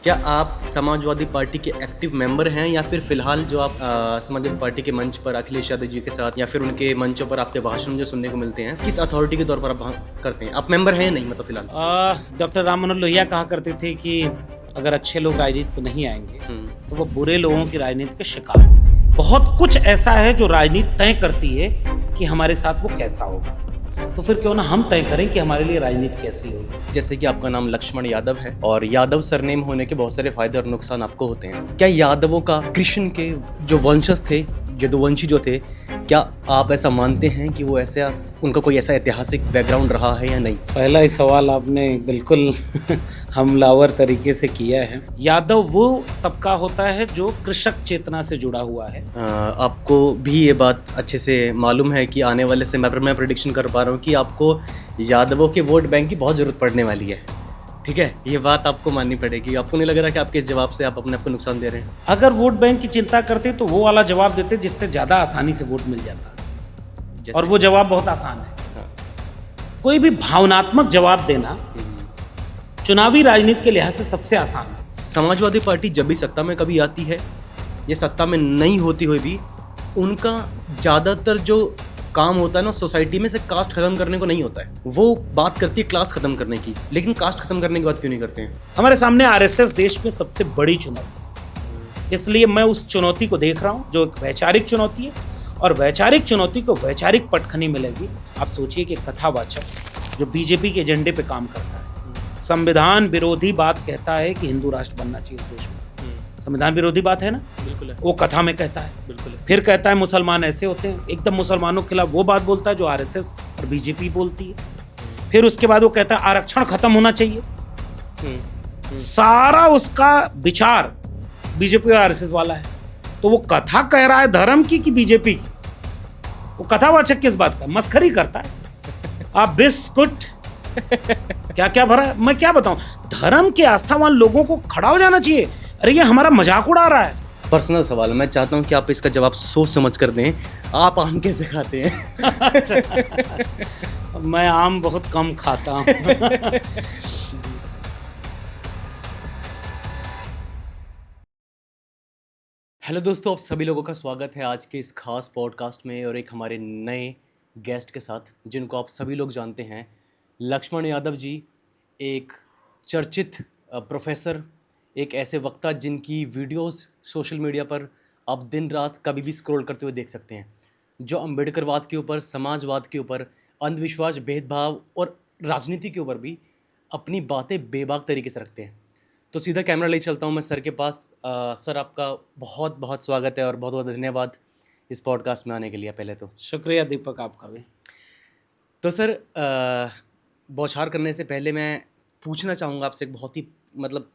क्या आप समाजवादी पार्टी के एक्टिव मेंबर हैं या फिर फिलहाल जो आप समाजवादी पार्टी के मंच पर अखिलेश यादव जी के साथ या फिर उनके मंचों पर आपके भाषण जो सुनने को मिलते हैं, किस अथॉरिटी के तौर पर आप करते हैं? आप मेंबर हैं या नहीं मतलब फिलहाल? डॉक्टर राम मनोहर लोहिया कहा करते थे कि अगर अच्छे लोग राजनीति में नहीं आएंगे तो वो बुरे लोगों की राजनीति के शिकार होंगे। बहुत कुछ ऐसा है जो राजनीति तय करती है कि हमारे साथ वो कैसा होगा, तो फिर क्यों ना हम तय करें कि हमारे लिए राजनीति कैसी होगी। जैसे कि आपका नाम लक्ष्मण यादव है और यादव सरनेम होने के बहुत सारे फायदे और नुकसान आपको होते हैं। क्या यादवों का कृष्ण के जो वंशज थे, यदुवंशी जो थे, क्या आप ऐसा मानते हैं कि वो ऐसा उनका कोई ऐसा ऐतिहासिक बैकग्राउंड रहा है या नहीं? पहला ही सवाल आपने बिल्कुल हमलावर तरीके से किया है। यादव वो तबका होता है जो कृषक चेतना से जुड़ा हुआ है। आपको भी ये बात अच्छे से मालूम है कि आने वाले समय पर मैं प्रेडिक्शन कर पा रहा हूँ कि आपको यादवों के वोट बैंक की बहुत ज़रूरत पड़ने वाली है। ठीक है, ये बात आपको माननी पड़ेगी। आपको नहीं लग रहा कि आपके इस जवाब से आप अपने आप को नुकसान दे रहे हैं? अगर वोट बैंक की चिंता करते तो वो वाला जवाब देते जिससे ज़्यादा आसानी से वोट मिल जाता, और वो जवाब बहुत आसान है। हाँ। कोई भी भावनात्मक जवाब देना चुनावी राजनीति के लिहाज से सबसे आसान है। समाजवादी पार्टी जब भी सत्ता में कभी आती है या सत्ता में नहीं होती हुई भी, उनका ज़्यादातर जो काम होता है ना सोसाइटी में से कास्ट खत्म करने को नहीं होता है। वो बात करती है क्लास खत्म करने की, लेकिन कास्ट खत्म करने की बात क्यों नहीं करते हैं? हमारे सामने आरएसएस देश में सबसे बड़ी चुनौती है, इसलिए मैं उस चुनौती को देख रहा हूँ जो एक वैचारिक चुनौती है, और वैचारिक चुनौती को वैचारिक पटखनी मिलेगी। आप सोचिए कि कथावाचक जो बीजेपी के एजेंडे पे काम करता है, संविधान विरोधी बात कहता है कि हिंदू राष्ट्र बनना चाहिए देश में, संविधान विरोधी बात है ना? बिल्कुल है। वो कथा में कहता है। बिल्कुल है। फिर कहता है मुसलमान ऐसे होते हैं, एकदम मुसलमानों के खिलाफ वो बात बोलता है जो आरएसएस और बीजेपी बोलती है। फिर उसके बाद वो कहता है आरक्षण खत्म होना चाहिए। सारा उसका विचार बीजेपी और आरएसएस वाला है। तो वो कथा कह रहा है धर्म की कि बीजेपी की? वो कथावाचक किस बात का? मस्खरी करता है। आप बिस्कुट क्या क्या भरा है? मैं क्या बताऊं, धर्म के आस्थावान लोगों को खड़ा हो जाना चाहिए। अरे ये हमारा मजाक उड़ा रहा है। पर्सनल सवाल है, मैं चाहता हूँ कि आप इसका जवाब सोच समझ कर दें। आप आम कैसे खाते हैं? अच्छा। मैं आम बहुत कम खाता हूँ। हेलो दोस्तों, आप सभी लोगों का स्वागत है आज के इस खास पॉडकास्ट में और एक हमारे नए गेस्ट के साथ, जिनको आप सभी लोग जानते हैं। लक्ष्मण यादव जी एक चर्चित प्रोफेसर, एक ऐसे वक्ता जिनकी वीडियोस सोशल मीडिया पर आप दिन रात कभी भी स्क्रॉल करते हुए देख सकते हैं, जो अम्बेडकरवाद के ऊपर, समाजवाद के ऊपर, अंधविश्वास, भेदभाव और राजनीति के ऊपर भी अपनी बातें बेबाक तरीके से रखते हैं। तो सीधा कैमरा ले चलता हूँ मैं सर के पास। सर, आपका बहुत बहुत स्वागत है और बहुत बहुत धन्यवाद इस पॉडकास्ट में आने के लिए। पहले तो शुक्रिया दीपक, आपका भी। तो सर, बौछार करने से पहले मैं पूछना चाहूँगा आपसे एक बहुत ही मतलब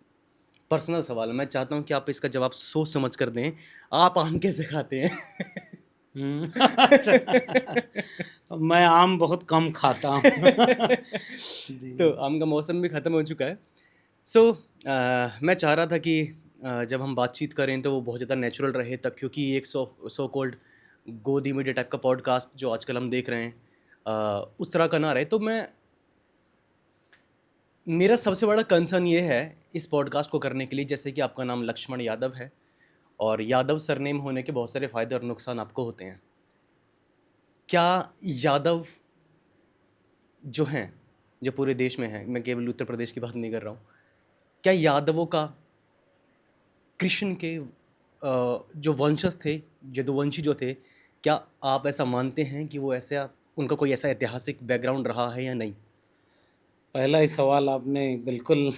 पर्सनल सवाल है। मैं चाहता हूँ कि आप इसका जवाब सोच समझ कर दें। आप आम कैसे खाते हैं? अच्छा। मैं आम बहुत कम खाता हूँ। जी। तो आम का मौसम भी ख़त्म हो चुका है। मैं चाह रहा था कि जब हम बातचीत करें तो वो बहुत ज़्यादा नेचुरल रहे तक, क्योंकि एक सो कॉल्ड गोदी मीडिया टाइप का पॉडकास्ट जो आजकल हम देख रहे हैं उस तरह का ना रहे। तो मेरा सबसे बड़ा कंसर्न ये है इस पॉडकास्ट को करने के लिए, जैसे कि आपका नाम लक्ष्मण यादव है और यादव सरनेम होने के बहुत सारे फ़ायदे और नुकसान आपको होते हैं। क्या यादव जो हैं, जो पूरे देश में हैं, मैं केवल उत्तर प्रदेश की बात नहीं कर रहा हूँ, क्या यादवों का कृष्ण के जो वंशज थे, यदुवंशी जो थे, क्या आप ऐसा मानते हैं कि वो ऐसा उनका कोई ऐसा ऐतिहासिक बैकग्राउंड रहा है या नहीं? पहला ही सवाल आपने बिल्कुल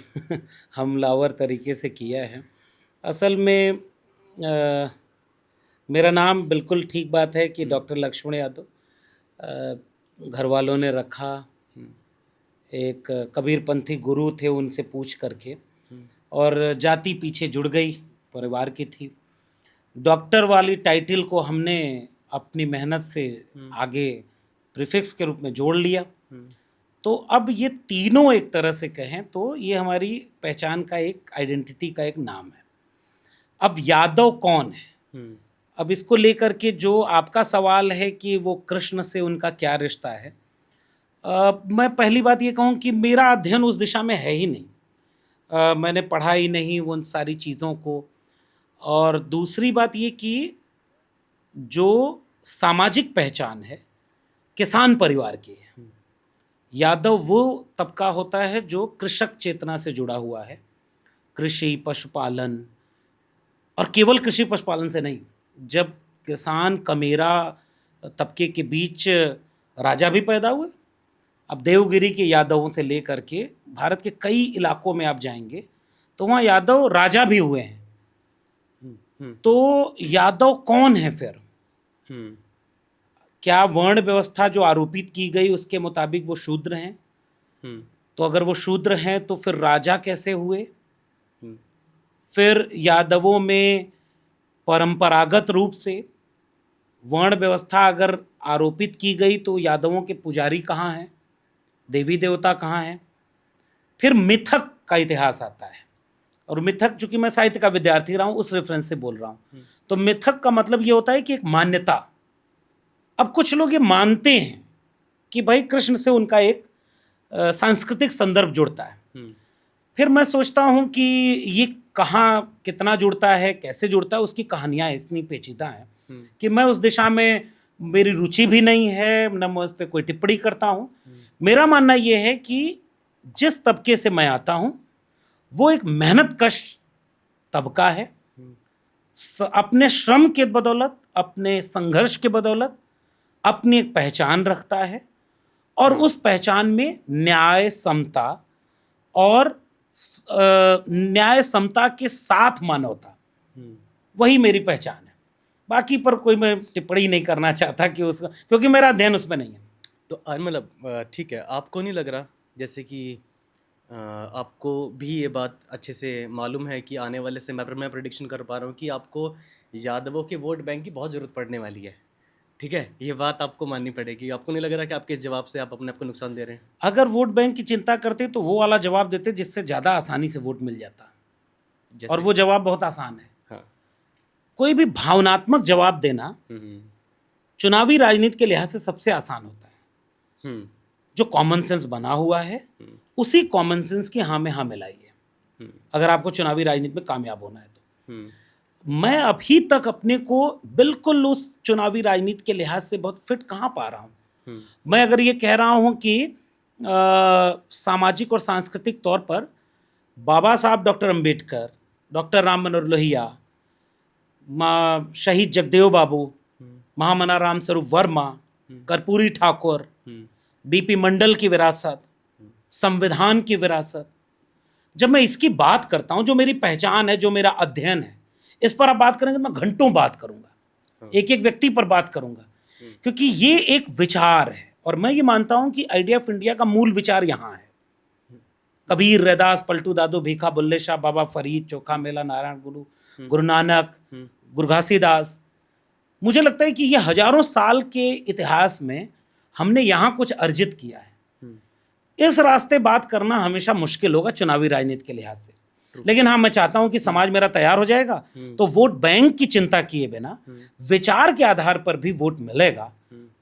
हमलावर तरीके से किया है। असल में मेरा नाम बिल्कुल ठीक बात है कि डॉक्टर लक्ष्मण यादव। घर वालों ने रखा, एक कबीरपंथी गुरु थे उनसे पूछ करके, और जाति पीछे जुड़ गई, परिवार की थी। डॉक्टर वाली टाइटल को हमने अपनी मेहनत से आगे प्रीफिक्स के रूप में जोड़ लिया। तो अब ये तीनों एक तरह से कहें तो ये हमारी पहचान का एक आइडेंटिटी का एक नाम है। अब यादव कौन है, अब इसको लेकर के जो आपका सवाल है कि वो कृष्ण से उनका क्या रिश्ता है, मैं पहली बात ये कहूँ कि मेरा अध्ययन उस दिशा में है ही नहीं। मैंने पढ़ा ही नहीं उन सारी चीज़ों को। और दूसरी बात ये कि जो सामाजिक पहचान है किसान परिवार की है। यादव वो तबका होता है जो कृषक चेतना से जुड़ा हुआ है, कृषि पशुपालन, और केवल कृषि पशुपालन से नहीं। जब किसान कमेरा तबके के बीच राजा भी पैदा हुए। अब देवगिरी के यादवों से लेकर के भारत के कई इलाकों में आप जाएंगे तो वहाँ यादव राजा भी हुए हैं। तो यादव कौन है फिर? क्या वर्ण व्यवस्था जो आरोपित की गई उसके मुताबिक वो शूद्र हैं? तो अगर वो शूद्र हैं तो फिर राजा कैसे हुए? फिर यादवों में परंपरागत रूप से वर्ण व्यवस्था अगर आरोपित की गई तो यादवों के पुजारी कहाँ हैं, देवी देवता कहाँ हैं? फिर मिथक का इतिहास आता है। और मिथक, चूंकि मैं साहित्य का विद्यार्थी रहा हूँ उस रेफरेंस से बोल रहा हूँ, तो मिथक का मतलब ये होता है कि एक मान्यता। अब कुछ लोग ये मानते हैं कि भाई कृष्ण से उनका एक सांस्कृतिक संदर्भ जुड़ता है। फिर मैं सोचता हूँ कि ये कहाँ कितना जुड़ता है, कैसे जुड़ता है, उसकी कहानियाँ इतनी पेचीदा हैं कि मैं उस दिशा में, मेरी रुचि भी नहीं है, न मैं उस पर कोई टिप्पणी करता हूँ। मेरा मानना ये है कि जिस तबके से मैं आता हूँ वो एक मेहनतकश तबका है। अपने श्रम के बदौलत, अपने संघर्ष के बदौलत अपनी एक पहचान रखता है, और उस पहचान में न्याय समता और न्याय समता के साथ मानवता, वही मेरी पहचान है। बाकी पर कोई मैं टिप्पणी नहीं करना चाहता कि उसका, क्योंकि मेरा अध्ययन उसमें नहीं है। तो मतलब ठीक है, आपको नहीं लग रहा जैसे कि आपको भी ये बात अच्छे से मालूम है कि आने वाले समय पर मैं प्रेडिक्शन कर पा रहा हूँ कि आपको यादवों के वोट बैंक की बहुत ज़रूरत पड़ने वाली है, ठीक है? ये बात आपको माननी पड़ेगी। आपको नहीं लग रहा कि आपके इस जवाब से आप अपने आप को नुकसान दे रहे हैं? अगर वोट बैंक की चिंता करते तो वो वाला जवाब देते जिससे ज़्यादा आसानी से वोट मिल जाता, और वो जवाब बहुत आसान है। हाँ। कोई भी भावनात्मक जवाब देना चुनावी राजनीति के लिहाज से सबसे आसान होता है। जो कॉमन सेंस बना हुआ है उसी कॉमन सेंस की हाँ में हाँ मिलाइए अगर आपको चुनावी राजनीति में कामयाब होना है तो। मैं अभी तक अपने को बिल्कुल उस चुनावी राजनीति के लिहाज से बहुत फिट कहाँ पा रहा हूँ। मैं अगर ये कह रहा हूँ कि सामाजिक और सांस्कृतिक तौर पर बाबा साहब डॉक्टर अंबेडकर, डॉक्टर राम मनोहर लोहिया, शहीद जगदेव बाबू, महामना राम स्वरूप वर्मा, कर्पूरी ठाकुर, बीपी मंडल की विरासत, संविधान की विरासत, जब मैं इसकी बात करता हूं, जो मेरी पहचान है, जो मेरा अध्ययन है, इस पर आप बात करेंगे, मैं घंटों बात करूंगा, एक एक व्यक्ति पर बात करूंगा, क्योंकि ये एक विचार है। और मैं ये मानता हूं कि आइडिया ऑफ इंडिया का मूल विचार यहां है। कबीर, रैदास, पलटू दादू, भीखा, बुल्ले शाह, बाबा फरीद, चोखा मेला, नारायण गुरु, गुरु नानक, गुरु घासीदास, मुझे लगता है कि ये हजारों साल के इतिहास में हमने यहाँ कुछ अर्जित किया है। इस रास्ते बात करना हमेशा मुश्किल होगा चुनावी राजनीति के लिहाज से, लेकिन हाँ, मैं चाहता हूं कि समाज मेरा तैयार हो जाएगा तो वोट बैंक की चिंता किए बिना विचार के आधार पर भी वोट मिलेगा,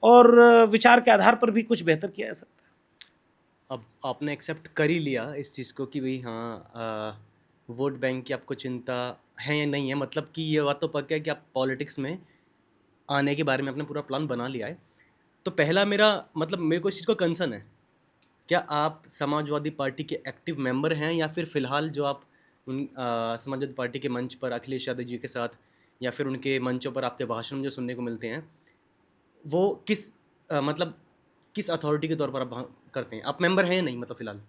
और विचार के आधार पर भी कुछ बेहतर किया जा सकता है। अब आपने एक्सेप्ट कर ही लिया इस चीज़ को कि भाई हाँ, वोट बैंक की आपको चिंता है या नहीं है, मतलब कि ये बात तो पक्का है कि आप पॉलिटिक्स में आने के बारे में अपना पूरा प्लान बना लिया है। तो पहला मेरे को इस चीज़ को कंसर्न है, क्या आप समाजवादी पार्टी के एक्टिव मेंबर हैं, या फिर फ़िलहाल जो आप उन समाजवादी पार्टी के मंच पर अखिलेश यादव जी के साथ या फिर उनके मंचों पर आपके भाषण जो सुनने को मिलते हैं, वो किस अथॉरिटी के तौर पर आप करते हैं? आप मेंबर हैं या नहीं, मतलब फ़िलहाल?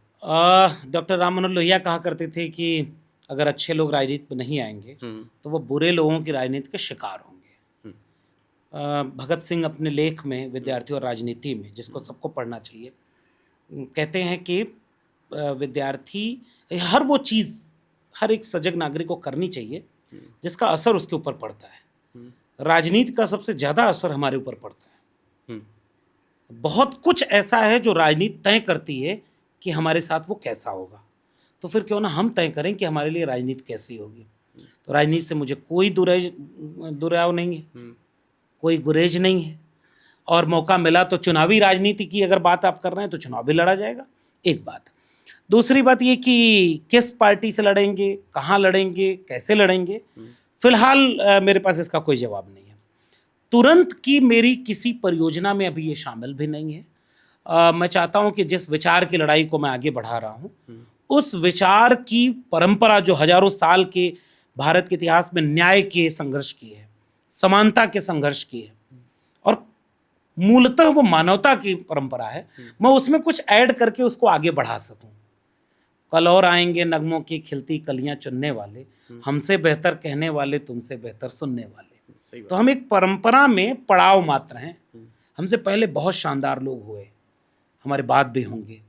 डॉक्टर राम मनोहर लोहिया कहा करते थे कि अगर अच्छे लोग राजनीति में नहीं आएंगे तो वो बुरे लोगों की राजनीति के शिकार होंगे। भगत सिंह अपने लेख में विद्यार्थी और राजनीति में, जिसको सबको पढ़ना चाहिए, कहते हैं कि विद्यार्थी हर वो चीज़ हर एक सजग नागरिक को करनी चाहिए जिसका असर उसके ऊपर पड़ता है। राजनीति का सबसे ज़्यादा असर हमारे ऊपर पड़ता है। बहुत कुछ ऐसा है जो राजनीति तय करती है कि हमारे साथ वो कैसा होगा, तो फिर क्यों ना हम तय करें कि हमारे लिए राजनीति कैसी होगी। तो राजनीति से मुझे कोई दुराव नहीं है, कोई गुरेज नहीं है, और मौका मिला तो चुनावी राजनीति की अगर बात आप कर रहे हैं तो चुनाव भी लड़ा जाएगा, एक बात। दूसरी बात ये कि किस पार्टी से लड़ेंगे, कहाँ लड़ेंगे, कैसे लड़ेंगे, फिलहाल मेरे पास इसका कोई जवाब नहीं है। तुरंत की मेरी किसी परियोजना में अभी ये शामिल भी नहीं है। मैं चाहता हूँ कि जिस विचार की लड़ाई को मैं आगे बढ़ा रहा हूँ, उस विचार की परंपरा जो हजारों साल के भारत के इतिहास में न्याय के संघर्ष की है, समानता के संघर्ष की है, और मूलतः वो मानवता की परंपरा है, मैं उसमें कुछ ऐड करके उसको आगे बढ़ा सकूं। कल और आएंगे नगमों की खिलती कलियां चुनने वाले, हमसे बेहतर कहने वाले, तुमसे बेहतर सुनने वाले। तो हम एक परंपरा में पड़ाव मात्र हैं। हमसे पहले बहुत शानदार लोग हुए, हमारे बाद भी होंगे।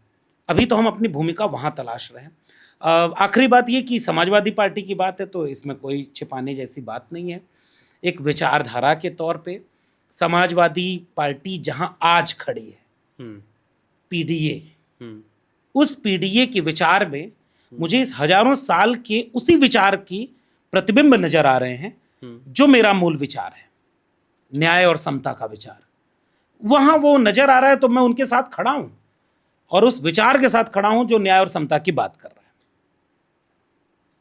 अभी तो हम अपनी भूमिका वहाँ तलाश रहे हैं। आखिरी बात ये कि समाजवादी पार्टी की बात है तो इसमें कोई छिपाने जैसी बात नहीं है। एक विचारधारा के तौर पे समाजवादी पार्टी जहाँ आज खड़ी है, पीडीए, उस पीडीए के विचार में मुझे इस हजारों साल के उसी विचार की प्रतिबिंब नजर आ रहे हैं जो मेरा मूल विचार है, न्याय और समता का विचार। वहां वो नजर आ रहा है तो मैं उनके साथ खड़ा हूं, और उस विचार के साथ खड़ा हूं जो न्याय और समता की बात कर रहा है।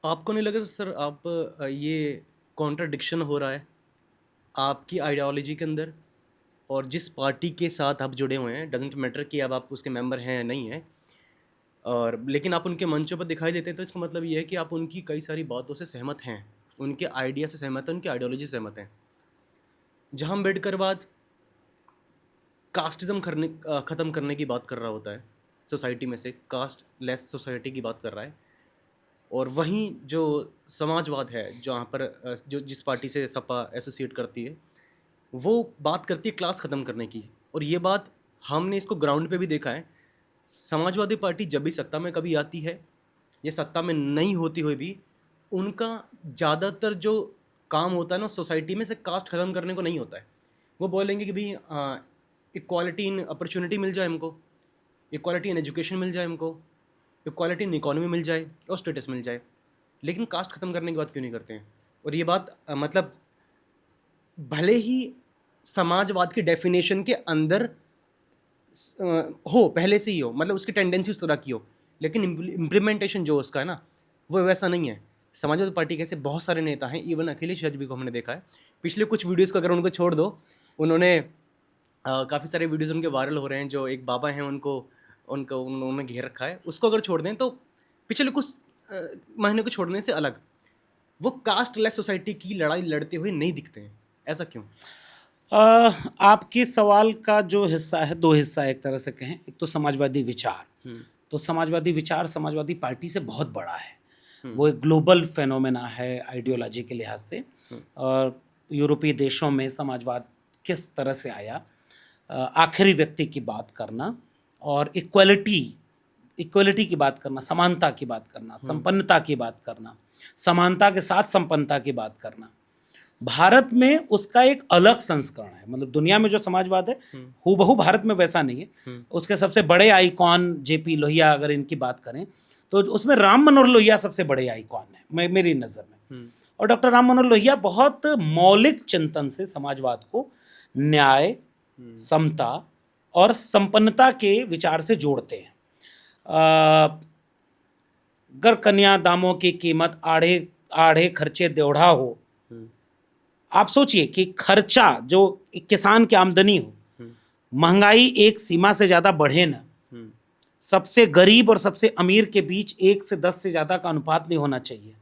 आपको नहीं लगा सर आप ये कॉन्ट्राडिक्शन हो रहा है आपकी आइडियोलॉजी के अंदर और जिस पार्टी के साथ आप जुड़े हुए हैं? डजेंट मैटर कि अब आप उसके मेंबर हैं या नहीं हैं, और लेकिन आप उनके मंचों पर दिखाई देते हैं, तो इसका मतलब ये है कि आप उनकी कई सारी बातों से सहमत हैं, उनके आइडिया से सहमत हैं, उनकी आइडियोलॉजी से सहमत हैं। जहाँ अम्बेडकर बाद कास्टिज्म ख़त्म करने की बात कर रहा होता है, सोसाइटी में से कास्ट लेस सोसाइटी की बात कर रहा है, और वहीं जो समाजवाद है जहाँ पर जो जिस पार्टी से सपा एसोसिएट करती है, वो बात करती है क्लास ख़त्म करने की। और ये बात हमने इसको ग्राउंड पे भी देखा है। समाजवादी पार्टी जब भी सत्ता में कभी आती है या सत्ता में नहीं होती हुई भी, उनका ज़्यादातर जो काम होता है ना सोसाइटी में से कास्ट ख़त्म करने को नहीं होता है। वो बोलेंगे कि भाई इक्वालिटी इन अपॉर्चुनिटी मिल जाए हमको, इक्वालिटी इन एजुकेशन मिल जाए हमको, इक्वालिटी इन इकोनॉमी मिल जाए और स्टेटस मिल जाए, लेकिन कास्ट ख़त्म करने की बात क्यों नहीं करते हैं? और ये बात मतलब भले ही समाजवाद की डेफिनेशन के अंदर हो, पहले से ही हो, मतलब उसकी टेंडेंसी उस तरह की हो, लेकिन इम्प्लीमेंटेशन जो उसका है ना वो वैसा नहीं है। समाजवादी पार्टी के ऐसे बहुत सारे नेता हैं, इवन अखिलेश यादव भी को हमने देखा है। पिछले कुछ वीडियोस को अगर उनको छोड़ दो, उन्होंने काफ़ी सारे वीडियोस उनके वायरल हो रहे हैं, जो एक बाबा हैं उनको उन्होंने घेर रखा है, उसको अगर छोड़ दें तो पिछले कुछ महीने को छोड़ने से अलग वो कास्ट लेस सोसाइटी की लड़ाई लड़ते हुए नहीं दिखते हैं। ऐसा क्यों? आपके सवाल का जो हिस्सा है, दो हिस्सा एक तरह से कहें। एक तो समाजवादी विचार, तो समाजवादी विचार समाजवादी पार्टी से बहुत बड़ा है। वो एक ग्लोबल फेनोमेना है आइडियोलॉजी के लिहाज से। और यूरोपीय देशों में समाजवाद किस तरह से आया, आखिरी व्यक्ति की बात करना और इक्वलिटी की बात करना, समानता की बात करना, संपन्नता की बात करना, समानता के साथ संपन्नता की बात करना, भारत में उसका एक अलग संस्करण है। मतलब दुनिया में जो समाजवाद है हूबहू भारत में वैसा नहीं है। उसके सबसे बड़े आइकॉन जेपी लोहिया, अगर इनकी बात करें तो उसमें राम मनोहर लोहिया सबसे बड़े आइकॉन है मेरी नज़र में। और डॉक्टर राम मनोहर लोहिया बहुत मौलिक चिंतन से समाजवाद को न्याय, समता और संपन्नता के विचार से जोड़ते हैं। गर कन्या दामों की कीमत आढ़े आढ़े खर्चे देवढ़ा हो। आप सोचिए कि खर्चा जो किसान की आमदनी हो, महंगाई एक सीमा से ज़्यादा बढ़े ना, सबसे गरीब और सबसे अमीर के बीच 1 से 10 से ज़्यादा का अनुपात नहीं होना चाहिए।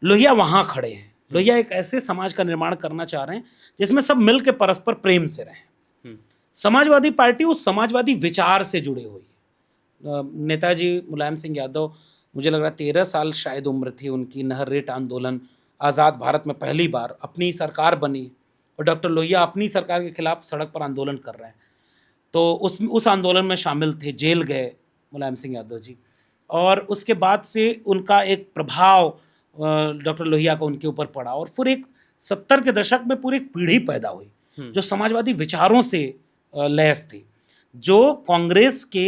लोहिया वहाँ खड़े हैं। लोहिया एक ऐसे समाज का निर्माण करना चाह रहे हैं जिसमें सब मिल के परस्पर प्रेम से रहें। समाजवादी पार्टी उस समाजवादी विचार से जुड़ी हुई है। नेताजी मुलायम सिंह यादव, मुझे लग रहा 13 साल शायद उम्र थी उनकी, नहर रेट आंदोलन, आज़ाद भारत में पहली बार अपनी सरकार बनी और डॉक्टर लोहिया अपनी सरकार के खिलाफ सड़क पर आंदोलन कर रहे हैं। तो उस आंदोलन में शामिल थे, जेल गए मुलायम सिंह यादव जी, और उसके बाद से उनका एक प्रभाव डॉक्टर लोहिया का उनके ऊपर पड़ा। और फिर एक 70 के दशक में पूरी एक पीढ़ी पैदा हुई जो समाजवादी विचारों से लैस थी, जो कांग्रेस के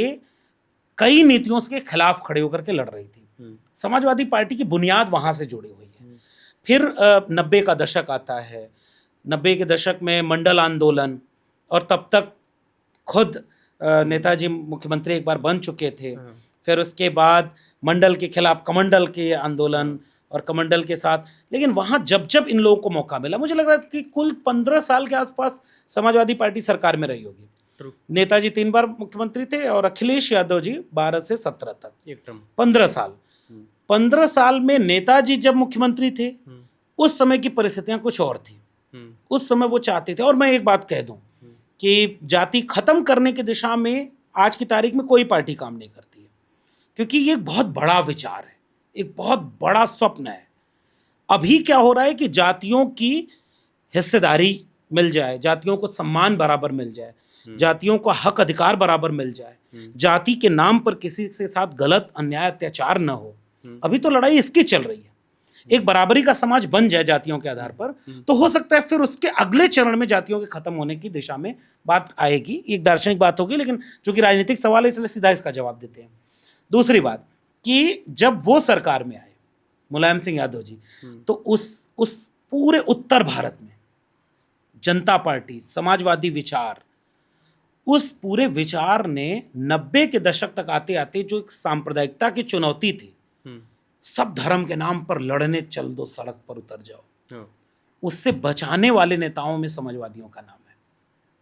कई नीतियों के खिलाफ खड़े होकर के लड़ रही थी। समाजवादी पार्टी की बुनियाद वहाँ से जुड़ी हुई है। फिर 90 का दशक आता है। 90 के दशक में मंडल आंदोलन, और तब तक खुद नेताजी मुख्यमंत्री एक बार बन चुके थे, फिर उसके बाद मंडल के खिलाफ कमंडल के आंदोलन और कमंडल के साथ। लेकिन वहाँ जब जब इन लोगों को मौका मिला, मुझे लग रहा था कि कुल 15 साल के आसपास समाजवादी पार्टी सरकार में रही होगी। नेताजी 3 बार मुख्यमंत्री थे और अखिलेश यादव जी 12 से 17 तक, एक टर्म 15 साल। 15 साल में नेताजी जब मुख्यमंत्री थे उस समय की परिस्थितियां कुछ और थी। उस समय वो चाहते थे, और मैं एक बात कह दूं कि जाति खत्म करने की दिशा में आज की तारीख में कोई पार्टी काम नहीं करती है, क्योंकि ये एक बहुत बड़ा विचार है, एक बहुत बड़ा स्वप्न है। अभी क्या हो रहा है कि जातियों की हिस्सेदारी मिल जाए, जातियों को सम्मान बराबर मिल जाए, जातियों को हक अधिकार बराबर मिल जाए, जाति के नाम पर किसी के साथ गलत अन्याय अत्याचार न हो। अभी तो लड़ाई इसकी चल रही है। एक बराबरी का समाज बन जाए जातियों के आधार पर, तो हो सकता है फिर उसके अगले चरण में जातियों के खत्म होने की दिशा में बात आएगी। एक दार्शनिक बात होगी, लेकिन चूंकि राजनीतिक सवाल है इसलिए सीधा इसका जवाब देते हैं। दूसरी बात कि जब वो सरकार में आए मुलायम सिंह यादव जी, तो उस पूरे उत्तर भारत में जनता पार्टी, समाजवादी विचार, उस पूरे विचार ने 90 के दशक तक आते आते जो एक सांप्रदायिकता की चुनौती थी, सब धर्म के नाम पर लड़ने चल दो, सड़क पर उतर जाओ, उससे बचाने वाले नेताओं में समाजवादियों का नाम है।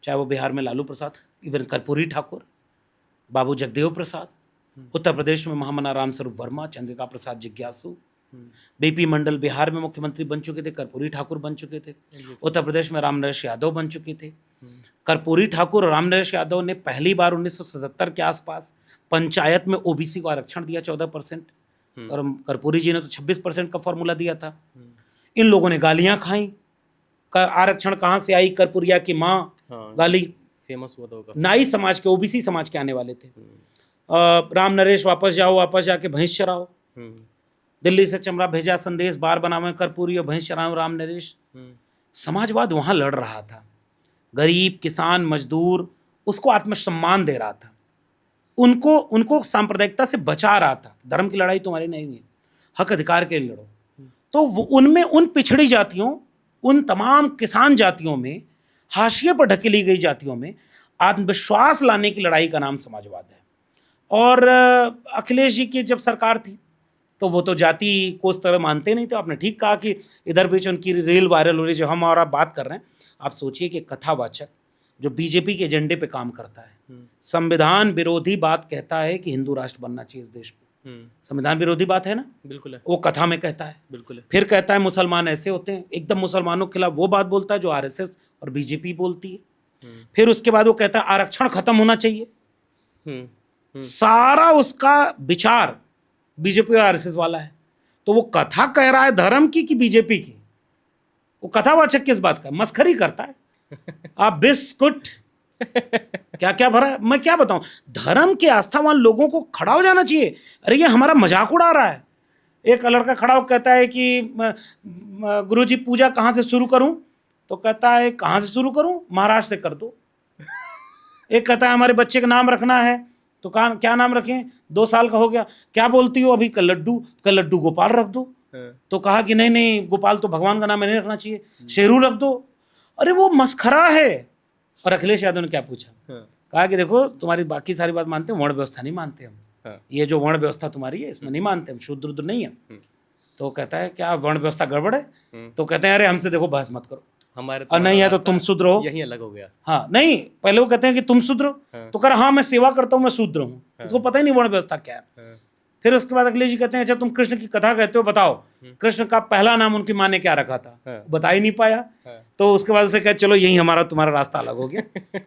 चाहे वो बिहार में लालू प्रसाद, इवन कर्पूरी ठाकुर, बाबू जगदेव प्रसाद, उत्तर प्रदेश में महामना रामस्वरूप वर्मा, चंद्रिका प्रसाद जिज्ञासु, बीपी मंडल बिहार में मुख्यमंत्री बन चुके थे, कर्पूरी ठाकुर बन चुके थे, उत्तर प्रदेश में रामनरेश यादव बन चुके थे। कर्पूरी ठाकुर और रामनरेश यादव ने पहली बार 1977 के आसपास पंचायत में ओबीसी को आरक्षण दिया 14%, और कर्पूरी जी ने तो 26% का फॉर्मूला दिया था। इन लोगों ने गालियां खाई, आरक्षण कहाँ से आई, कर्पूरिया की माँ, गाली फेमस हुआ था, नाई समाज के, ओबीसी समाज के आने वाले थे। राम नरेश वापस जाओ, वापस जाके भैंस चराओ, दिल्ली से चमड़ा भेजा संदेश, बार बनावे कर्पूरी और भैंस चराओ राम नरेश। समाजवाद वहां लड़ रहा था, गरीब किसान मजदूर उसको आत्मसम्मान दे रहा था, उनको सांप्रदायिकता से बचा रहा था। धर्म की लड़ाई तुम्हारी नहीं है, हक अधिकार के लिए लड़ो। तो उनमें, उन पिछड़ी जातियों, उन तमाम किसान जातियों में, हाशिए पर ढकेली गई जातियों में आत्मविश्वास लाने की लड़ाई का नाम समाजवाद है। और अखिलेश जी की जब सरकार थी तो वो तो जाति को उस तरह मानते नहीं थे। आपने ठीक कहा कि इधर बीच उनकी रील वायरल हो रही, जो हम और आप बात कर रहे हैं। आप सोचिए कि कथावाचक जो बीजेपी के एजेंडे पे काम करता है, संविधान विरोधी बात कहता है कि हिंदू राष्ट्र बनना चाहिए इस देश में, संविधान विरोधी बात है ना, बिल्कुल है, वो कथा में कहता है, बिल्कुल है। फिर कहता है मुसलमान ऐसे होते हैं, एकदम मुसलमानों के खिलाफ वो बात बोलता है जो आरएसएस और बीजेपी बोलती है। फिर उसके बाद वो कहता है आरक्षण खत्म होना चाहिए। सारा उसका विचार बीजेपी और आरएसएस वाला है। तो वो कथा कह रहा है धर्म की कि बीजेपी की? वो कथावाचक किस बात का, मस्खरी करता है। आप बिस्कुट क्या क्या भरा है, मैं क्या बताऊं। धर्म के आस्थावान लोगों को खड़ा हो जाना चाहिए। अरे ये हमारा मजाक उड़ा रहा है। एक लड़का खड़ा होकर कहता है कि गुरुजी पूजा कहाँ से शुरू करूं, तो कहता है कहाँ से शुरू करूं, महाराष्ट्र से कर दो। एक कहता है हमारे बच्चे का नाम रखना है, तो क्या नाम रखें, 2 साल का हो गया, क्या बोलती हो अभी, का लड्डू गोपाल रख दो। तो कहा कि नहीं गोपाल तो भगवान का नाम नहीं रखना चाहिए, शेरू रख दो। अरे वो मस्खरा है। और अखिलेश यादव ने क्या पूछा, कहा कि देखो तुम्हारी बाकी सारी बात मानते हैं, वर्ण व्यवस्था नहीं मानते हम। ये जो वर्ण व्यवस्था तुम्हारी है इसमें नहीं मानते हम, शूद्र उद्र नहीं है। तो कहता है क्या वर्ण व्यवस्था गड़बड़ है? तो कहते हैं अरे हमसे देखो बहस मत करो, हमारे और नहीं है तो तुम शूद्र हो, यही अलग हो गया। हाँ नहीं, पहले वो कहते हैं कि तुम शूद्र हो, तो कह रहा हाँ मैं सेवा करता हूँ, मैं शूद्र हूँ। उसको पता ही नहीं वर्ण व्यवस्था क्या है। फिर उसके बाद अखिलेश जी कहते हैं अच्छा तुम कृष्ण की कथा कहते हो, बताओ कृष्ण का पहला नाम उनकी माँ ने क्या रखा था? बता ही नहीं पाया। तो उसके बाद से कहा चलो यही हमारा तुम्हारा रास्ता अलग हो गया।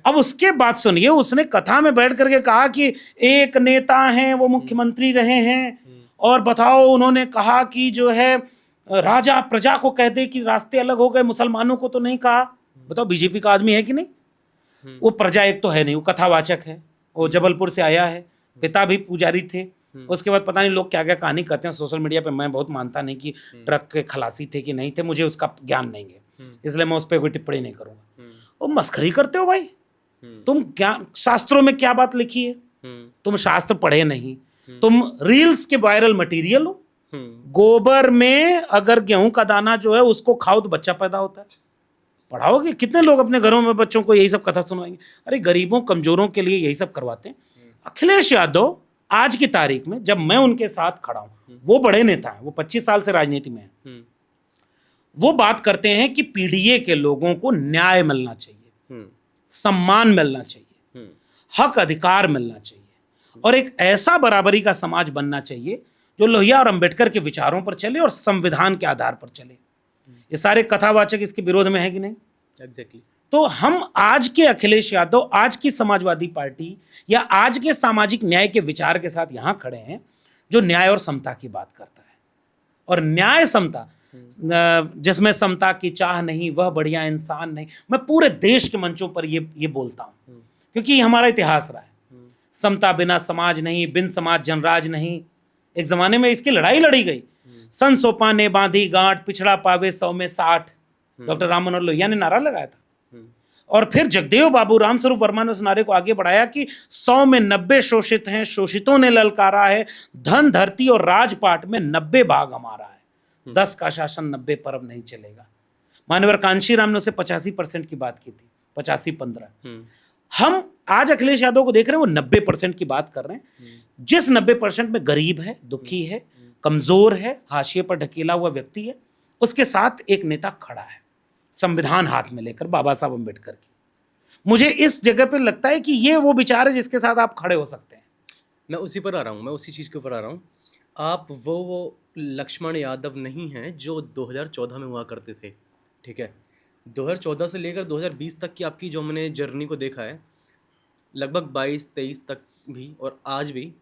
अब उसके बाद सुनिए, उसने कथा में बैठ करके कहा कि एक नेता हैं वो मुख्यमंत्री रहे हैं, और बताओ उन्होंने कहा कि जो है राजा प्रजा को कह दे कि रास्ते अलग हो गए, मुसलमानों को तो नहीं कहा। बताओ बीजेपी का आदमी है कि नहीं? वो प्रजा एक तो है नहीं, वो कथावाचक है, वो जबलपुर से आया है, पिता भी पुजारी थे। उसके बाद पता नहीं लोग क्या क्या कहानी कहते हैं सोशल मीडिया पे, मैं बहुत मानता नहीं कि ट्रक के खलासी थे कि नहीं थे, मुझे उसका ज्ञान नहीं है, इसलिए मैं उस पर कोई टिप्पणी नहीं करूंगा। वो मस्खरी करते हो भाई, तुम क्या शास्त्रों में क्या बात लिखी है? तुम शास्त्र पढ़े नहीं, तुम रील्स के वायरल मटेरियल हो। गोबर में अगर गेहूं का दाना जो है उसको खाओ तो बच्चा पैदा होता है। पढ़ाओगे? कितने लोग अपने घरों में बच्चों को यही सब कथा सुनाएंगे? अरे गरीबों कमजोरों के लिए यही सब करवाते हैं। अखिलेश यादव आज की तारीख में जब मैं उनके साथ खड़ा हूं, वो बड़े नेता हैं, वो 25 साल से राजनीति में हैं, वो बात करते हैं कि पीडीए के लोगों को न्याय मिलना चाहिए, सम्मान मिलना चाहिए, हक अधिकार मिलना चाहिए, और एक ऐसा बराबरी का समाज बनना चाहिए जो लोहिया और अंबेडकर के विचारों पर चले और संविधान के आधार पर चले। ये सारे कथावाचक इसके विरोध में है कि नहीं? एग्जैक्टली। तो हम आज के अखिलेश यादव, आज की समाजवादी पार्टी या आज के सामाजिक न्याय के विचार के साथ यहां खड़े हैं, जो न्याय और समता की बात करता है। और न्याय समता, जिसमें समता की चाह नहीं वह बढ़िया इंसान नहीं, मैं पूरे देश के मंचों पर ये बोलता हूं, क्योंकि ये हमारा इतिहास रहा है। समता बिना समाज नहीं, बिन समाज जनराज नहीं। एक जमाने में इसकी लड़ाई लड़ी गई। सन सोपा ने बांधी गांठ, पिछड़ा पावे 100 में 60, डॉक्टर राम मनोहर लोहिया ने नारा लगाया था। और फिर जगदेव बाबू रामस्वरूप वर्मा ने उस नारे को आगे बढ़ाया कि 100 में 90 शोषित हैं, शोषितों ने ललकारा है, धन धरती और राजपाट में 90 भाग हमारा है, 10 का शासन 90 पर अब नहीं चलेगा। मान्यवर कांशीराम ने उसे 85% की बात की थी, 85-15। हम आज अखिलेश यादव को देख रहे हैं, वो 90% की बात कर रहे हैं। जिस 90% में गरीब है, दुखी है, कमजोर है, हाशिए पर ढकेला हुआ व्यक्ति है, उसके साथ एक नेता खड़ा है, संविधान हाथ में लेकर, बाबा साहब अम्बेडकर की। मुझे इस जगह पे लगता है कि ये वो विचार है जिसके साथ आप खड़े हो सकते हैं। मैं उसी पर आ रहा हूँ, मैं उसी चीज़ के ऊपर आ रहा हूँ। आप वो लक्ष्मण यादव नहीं हैं जो 2014 में हुआ करते थे, ठीक है? 2014 से लेकर 2020 तक की आपकी जो मैंने जर्नी को देखा है, लगभग 22-23 तक भी और आज भी।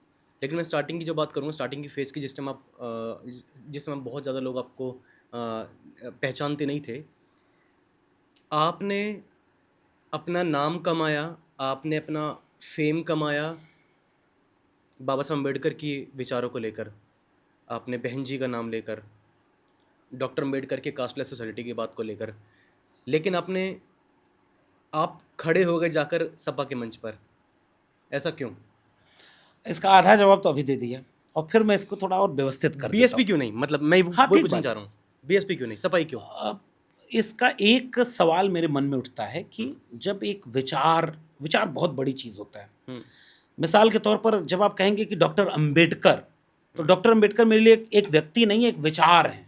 लेकिन मैं स्टार्टिंग की जो बात करूँगा, स्टार्टिंग की फेज़ की, जिस टाइम बहुत ज़्यादा लोग आपको पहचानते नहीं थे, आपने अपना नाम कमाया, आपने अपना फेम कमाया बाबा साहब अम्बेडकर की विचारों को लेकर, आपने बहन जी का नाम लेकर, डॉक्टर अम्बेडकर के कास्टलेस सोसाइटी की बात को लेकर। लेकिन आप खड़े हो गए जाकर सपा के मंच पर, ऐसा क्यों? इसका आधा जवाब तो अभी दे दिया, और फिर मैं इसको थोड़ा और व्यवस्थित कर बीएसपी क्यों नहीं? मतलब मैं वही पूछना चाह रहा हूँ, बीएसपी क्यों नहीं, सपा ही क्यों? इसका एक सवाल मेरे मन में उठता है कि जब एक विचार बहुत बड़ी चीज़ होता है। मिसाल के तौर पर जब आप कहेंगे कि डॉक्टर अंबेडकर, तो डॉक्टर अंबेडकर मेरे लिए एक व्यक्ति नहीं, एक विचार है।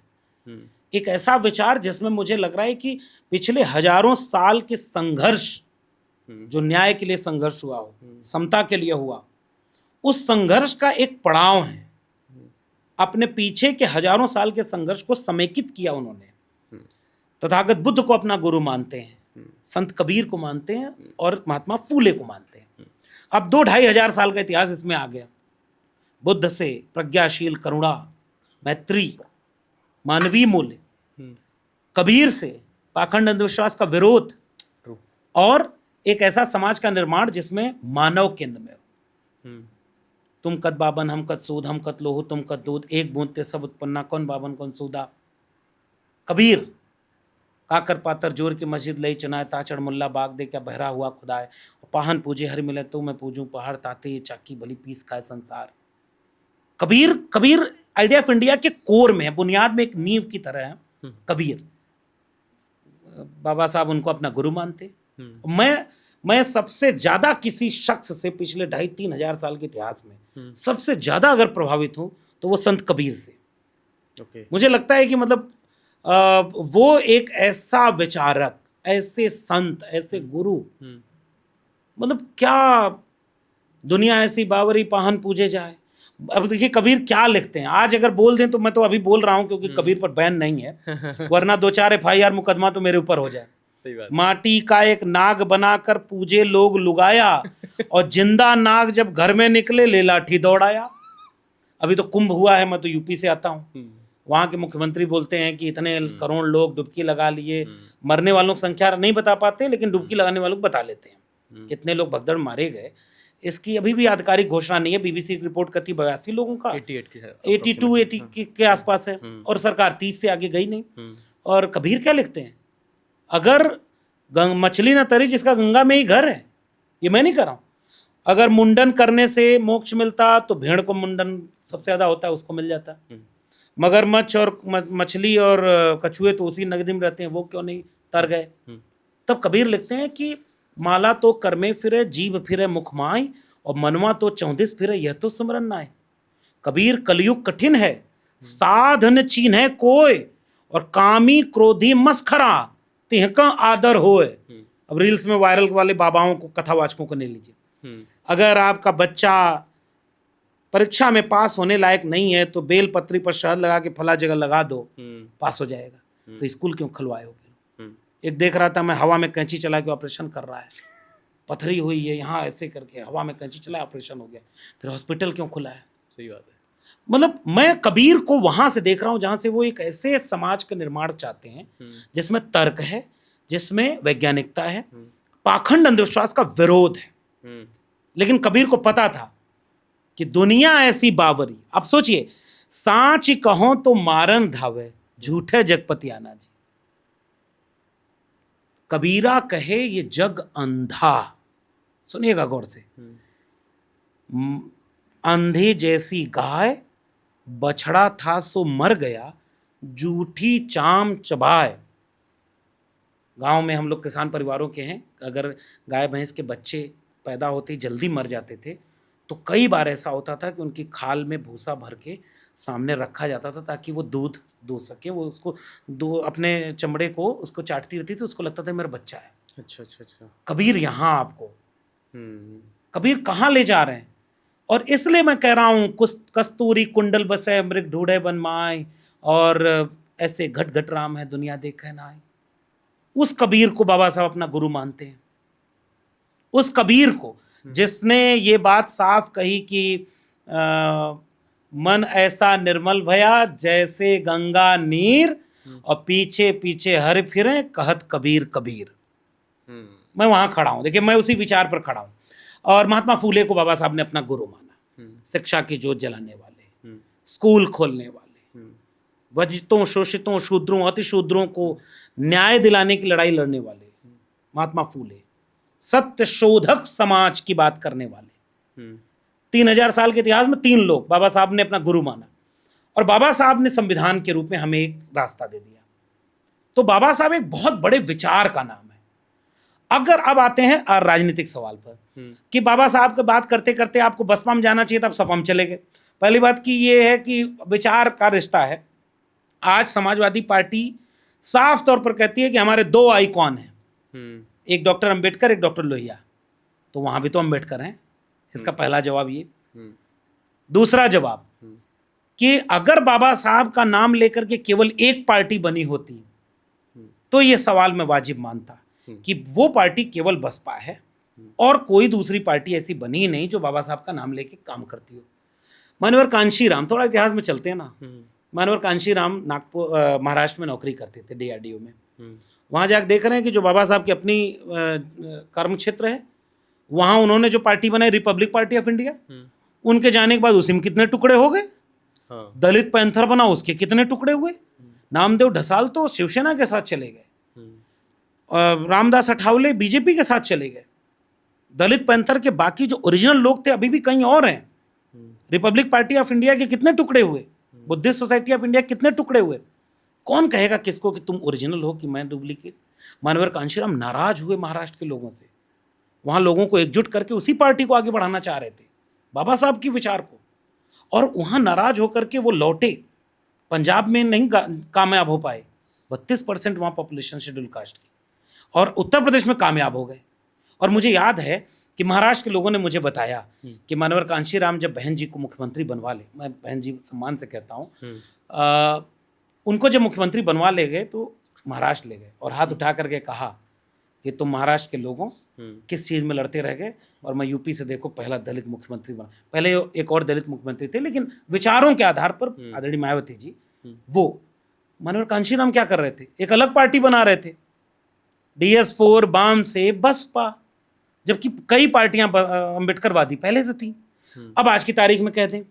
एक ऐसा विचार जिसमें मुझे लग रहा है कि पिछले हजारों साल के संघर्ष, जो न्याय के लिए संघर्ष हुआ हो, समता के लिए हुआ, उस संघर्ष का एक पड़ाव है। अपने पीछे के हजारों साल के संघर्ष को समेकित किया उन्होंने। तथागत बुद्ध को अपना गुरु मानते हैं, संत कबीर को मानते हैं, और महात्मा फूले को मानते हैं। अब 2-2.5 हजार साल का इतिहास इसमें आ गया। बुद्ध से प्रज्ञाशील करुणा, मैत्री, मानवीय मूल्य, कबीर से पाखंड अंधविश्वास का विरोध, और एक ऐसा समाज का निर्माण जिसमें मानव केंद्र में हो। तुम कद बाबन हम कद सूद, हम कद लोहू तुम कद दूध, एक बूंद ते सब उत्पन्ना, कौन बाबन कौन सूदा। कबीर, काकर पातर जोर की मस्जिद लई चुनाए, ताचड़ मुल्ला बाग दे क्या बहरा हुआ खुदाए, पाहन पूजे हर मिले तो मैं पूजूं पहाड़, ताते ये चाकी भली पीस खाए संसार। कबीर आइडिया ऑफ इंडिया के कोर में है, बुनियाद में एक नींव की तरह है कबीर। बाबा साहब उनको अपना गुरु मानते। मैं सबसे ज्यादा किसी शख्स से पिछले 2.5-3 हजार साल के इतिहास में सबसे ज्यादा अगर प्रभावित हूं तो वो संत कबीर से। मुझे लगता है कि मतलब वो एक ऐसा विचारक, ऐसे संत, ऐसे गुरु, मतलब क्या दुनिया ऐसी बावरी पाहन पूजे जाए। अब देखिए कबीर क्या लिखते हैं, आज अगर बोल दें तो मैं तो अभी बोल रहा हूं क्योंकि कबीर पर बैन नहीं है, वरना 2-4 FIR मुकदमा तो मेरे ऊपर हो जाए। सही बात। माटी का एक नाग बनाकर पूजे लोग लुगाया, और जिंदा नाग जब घर में निकले ले लाठी दौड़ाया। अभी तो कुंभ हुआ है, मैं तो यूपी से आता हूँ, वहाँ के मुख्यमंत्री बोलते हैं कि इतने करोड़ लोग डुबकी लगा लिए। मरने वालों की संख्या नहीं बता पाते, लेकिन डुबकी लगाने वालों को बता लेते हैं कितने लोग भगदड़ मारे गए। इसकी अभी भी आधिकारिक घोषणा नहीं है। BBC की रिपोर्ट कहती 82 लोगों का, 82-80 के आसपास है, और सरकार 30 से आगे गई नहीं। और कबीर क्या लिखते हैं, अगर मछली ना तरी जिसका गंगा में ही घर है, ये मैं नहीं कर रहा हूँ, अगर मुंडन करने से मोक्ष मिलता तो भेड़ को मुंडन सबसे ज्यादा होता है, उसको मिल जाता। मगरमच्छ और मछली और कछुए तो उसी नगदी में रहते हैं, वो क्यों नहीं तर गए। तब कबीर लिखते हैं कि माला तो कर में फिरे जीभ फिरे मुख माई, और मनवा तो 34 फिरे यह तो सिमरन नाय। कबीर कलयुग कठिन है, साधन चीन्हे कोय, और कामी क्रोधी मस्खरा तिहका आदर होए। अब रील्स में वायरल वाले बाबाओं को, कथावाचकों को नहीं लीजिए। अगर आपका बच्चा परीक्षा में पास होने लायक नहीं है तो बेल पत्री पर शहद लगा के फला जगह लगा दो, पास हो जाएगा। तो स्कूल क्यों खुलवाए हो फिर? एक देख रहा था मैं, हवा में कैंची चला के ऑपरेशन कर रहा है, पथरी हुई है यहाँ, ऐसे करके हवा में कैंची चला, ऑपरेशन हो गया, फिर हॉस्पिटल क्यों खुला है? सही बात है। मतलब मैं कबीर को वहां से देख रहा हूं जहां से वो एक ऐसे समाज का निर्माण चाहते हैं जिसमें तर्क है, जिसमें वैज्ञानिकता है, पाखंड अंधविश्वास का विरोध है। लेकिन कबीर को पता था कि दुनिया ऐसी बावरी, आप सोचिए, सांच कहो तो मारन धावे, झूठे जगपति आना जी। कबीरा कहे ये जग अंधा, सुनिएगा गौर से, अंधे जैसी गाय, बछड़ा था सो मर गया, जूठी चाम चबाए। गांव में हम लोग किसान परिवारों के हैं, अगर गाय भैंस के बच्चे पैदा होते ही जल्दी मर जाते थे तो कई बार ऐसा होता था कि उनकी खाल में भूसा भर के सामने रखा जाता था ताकि वो दूध दो सके। वो उसको अपने चमड़े को उसको चाटती रहती थी, उसको लगता था मेरा बच्चा है। अच्छा। कबीर यहाँ आपको कबीर कहाँ ले जा रहे हैं? और इसलिए मैं कह रहा हूँ, कस्तूरी कुंडल बसे मृग ढूढ़े बन माय, और ऐसे घट घट राम है दुनिया देखे ना आए। उस कबीर को बाबा साहब अपना गुरु मानते हैं। उस कबीर को जिसने ये बात साफ कही कि मन ऐसा निर्मल भया जैसे गंगा नीर, और पीछे पीछे हर फिरे कहत कबीर कबीर। मैं वहां खड़ा हूं, देखिए मैं उसी विचार पर खड़ा हूं। और महात्मा फूले को बाबा साहब ने अपना गुरु माना, शिक्षा की जोत जलाने वाले, स्कूल खोलने वाले, वंचितों शोषितों शूद्रों अति शूद्रों को न्याय दिलाने की लड़ाई लड़ने वाले महात्मा फूले, सत्य शोधक समाज की बात करने वाले। 3000 साल के इतिहास में 3 लोग बाबा साहब ने अपना गुरु माना, और बाबा साहब ने संविधान के रूप में हमें एक रास्ता दे दिया। तो बाबा साहब एक बहुत बड़े विचार का नाम है। अगर अब आते हैं राजनीतिक सवाल पर कि बाबा साहब की बात करते करते आपको बसपा में जाना चाहिए, तब सपा में चले गए। पहली बात की ये है कि विचार का रिश्ता है। आज समाजवादी पार्टी साफ तौर पर कहती है कि हमारे 2 आइकॉन हैं, एक डॉक्टर अंबेडकर, एक डॉक्टर लोहिया। तो वहां भी तो अंबेडकर हैं। इसका पहला जवाब ये। दूसरा जवाब कि अगर बाबा साहब का नाम लेकर के केवल एक पार्टी बनी होती तो ये सवाल मैं वाजिब मानता कि वो पार्टी केवल बसपा है और कोई दूसरी पार्टी ऐसी बनी ही नहीं जो बाबा साहब का नाम लेके काम करती हो। मानवर कांशीराम, थोड़ा इतिहास में चलते हैं ना। मानवर कांशीराम नागपुर महाराष्ट्र में नौकरी करते थे, DRDO में। वहाँ जाकर देख रहे हैं कि जो बाबा साहब की अपनी कर्म क्षेत्र है, वहाँ उन्होंने जो पार्टी बनाई रिपब्लिक पार्टी ऑफ इंडिया, उनके जाने के बाद उसी में कितने टुकड़े हो गए। दलित पैंथर बना, उसके कितने टुकड़े हुए। नामदेव ढसाल तो शिवसेना के साथ चले गए, रामदास अठावले बीजेपी के साथ चले गए। दलित पैंथर के बाकी जो ओरिजिनल लोग थे अभी भी कहीं और हैं। रिपब्लिक पार्टी ऑफ इंडिया के कितने टुकड़े हुए, बुद्धिस्ट सोसाइटी ऑफ इंडिया कितने टुकड़े हुए। कौन कहेगा किसको कि तुम ओरिजिनल हो कि मैं डुप्लीकेट। मानवर कांशीराम नाराज हुए महाराष्ट्र के लोगों से, वहां लोगों को एकजुट करके उसी पार्टी को आगे बढ़ाना चाह रहे थे, बाबा साहब की विचार को। और वहां नाराज होकर के वो लौटे, पंजाब में नहीं कामयाब हो पाए। 32% वहां पॉपुलेशन शेड्यूल कास्ट की, और उत्तर प्रदेश में कामयाब हो गए। और मुझे याद है कि महाराष्ट्र के लोगों ने मुझे बताया कि मानवर कांशीराम जब बहन जी को मुख्यमंत्री बनवा ले, मैं बहन जी सम्मान से कहता हूँ, उनको जब मुख्यमंत्री बनवा ले गए तो महाराष्ट्र ले गए और हाथ उठा करके कहा कि तुम महाराष्ट्र के लोगों किस चीज़ में लड़ते रह गए, और मैं यूपी से देखो पहला दलित मुख्यमंत्री बना। पहले एक और दलित मुख्यमंत्री थे, लेकिन विचारों के आधार पर आदरणीय मायावती जी, वो मानवर कांशीराम क्या कर रहे थे, एक अलग पार्टी बना रहे थे, DS4 बाम से बसपा, जबकि कई पार्टियां अम्बेडकरवादी पहले से थी। अब आज की तारीख में कहते हैं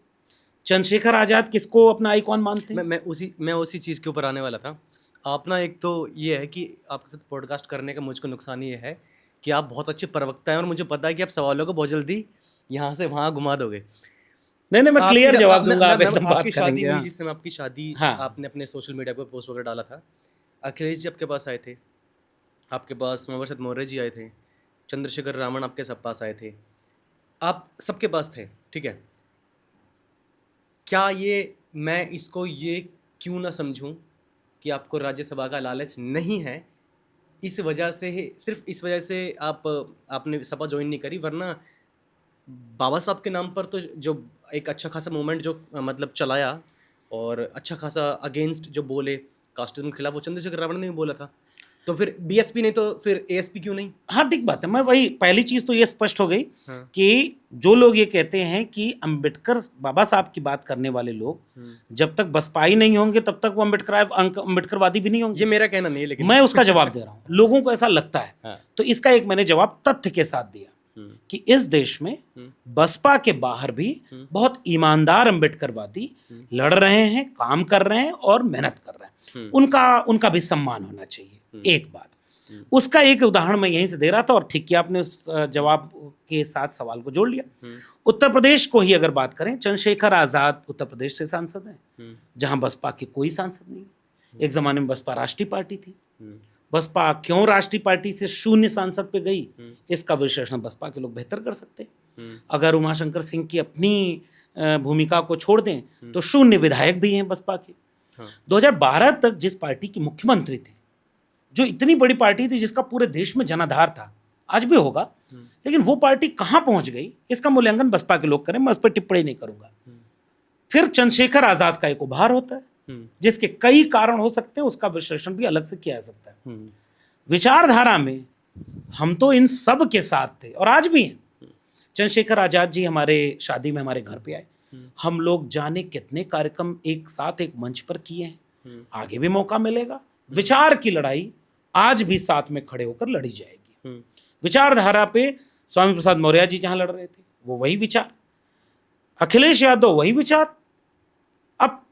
चंद्रशेखर आजाद किसको अपना आइकॉन मानते हैं। मैं उसी चीज़ के ऊपर आने वाला था। आप ना, एक तो ये है कि आपके साथ पॉडकास्ट करने का मुझको नुकसान ये है कि आप बहुत अच्छे प्रवक्ता हैं और मुझे पता है कि आप सवालों को बहुत जल्दी यहाँ से वहाँ घुमा दोगे। नहीं, मैं क्लियर जवाब दूंगा। आपकी शादी हुई, जिस समय आपकी शादी, आपने अपने सोशल मीडिया पर पोस्ट वगैरह डाला था, अखिलेश जी आपके पास आए थे, आपके पास मनोहर मौर्य जी आए थे, चंद्रशेखर रावण आपके सब पास आए थे। आप सबके पास थे, ठीक है, क्या मैं इसको ये क्यों ना समझूं कि आपको राज्यसभा का लालच नहीं है, इस वजह से सिर्फ इस वजह से आपने सपा ज्वाइन नहीं करी, वरना बाबा साहब के नाम पर तो जो एक अच्छा खासा मूवमेंट जो मतलब चलाया और अच्छा खासा अगेंस्ट जो बोले कास्टिज्म के खिलाफ, वो चंद्रशेखर रावण ने भी बोला था। तो फिर बीएसपी नहीं तो फिर एएसपी क्यों नहीं? हाँ ठीक बात है। मैं वही पहली चीज तो ये स्पष्ट हो गई हाँ। कि जो लोग ये कहते हैं कि अंबेडकर बाबा साहब की बात करने वाले लोग जब तक बसपाई नहीं होंगे तब तक वो अंबेडकरवादी भी नहीं होंगे। ये मेरा कहना नहीं है, लेकिन मैं उसका जवाब दे रहा हूँ, लोगों को ऐसा लगता है। हाँ। तो इसका एक मैंने जवाब तथ्य के साथ दिया कि इस देश में बसपा के बाहर भी बहुत ईमानदार अंबेडकरवादी लड़ रहे हैं, काम कर रहे हैं और मेहनत कर रहे हैं। उनका भी सम्मान होना चाहिए। एक बात, उसका एक उदाहरण मैं यहीं से दे रहा था और ठीक किया आपने, उस जवाब के साथ सवाल को जोड़ लिया। उत्तर प्रदेश को ही अगर बात करें, चंद्रशेखर आजाद उत्तर प्रदेश से सांसद हैं, जहां बसपा के कोई सांसद नहीं। एक जमाने में बसपा राष्ट्रीय पार्टी थी। बसपा क्यों राष्ट्रीय पार्टी से शून्य सांसद पे गई, इसका विश्लेषण बसपा के लोग बेहतर कर सकते हैं। अगर उमाशंकर सिंह की अपनी भूमिका को छोड़ दें तो शून्य विधायक भी हैं बसपा के। 2012 तक जिस पार्टी की मुख्यमंत्री थे, जो इतनी बड़ी पार्टी थी जिसका पूरे देश में जनाधार था, आज भी होगा, लेकिन वो पार्टी कहां पहुंच गई इसका मूल्यांकन बसपा के लोग करें, मैं उस पर टिप्पणी नहीं करूंगा। फिर चंद्रशेखर आजाद का एक उभार होता है जिसके कई कारण हो सकते हैं, उसका विश्लेषण भी अलग से किया जा सकता है। विचारधारा में हम तो इन सब के साथ थे और आज भी हैं। चंद्रशेखर आजाद जी हमारे शादी में हमारे घर पे आए, हम लोग जाने कितने कार्यक्रम एक साथ एक मंच पर किए हैं। आगे भी मौका मिलेगा। विचार की लड़ाई आज भी साथ में खड़े होकर लड़ी जाएगी। विचारधारा पे स्वामी प्रसाद मौर्य जी जहां लड़ रहे थे वो वही विचार, अखिलेश यादव वही विचार।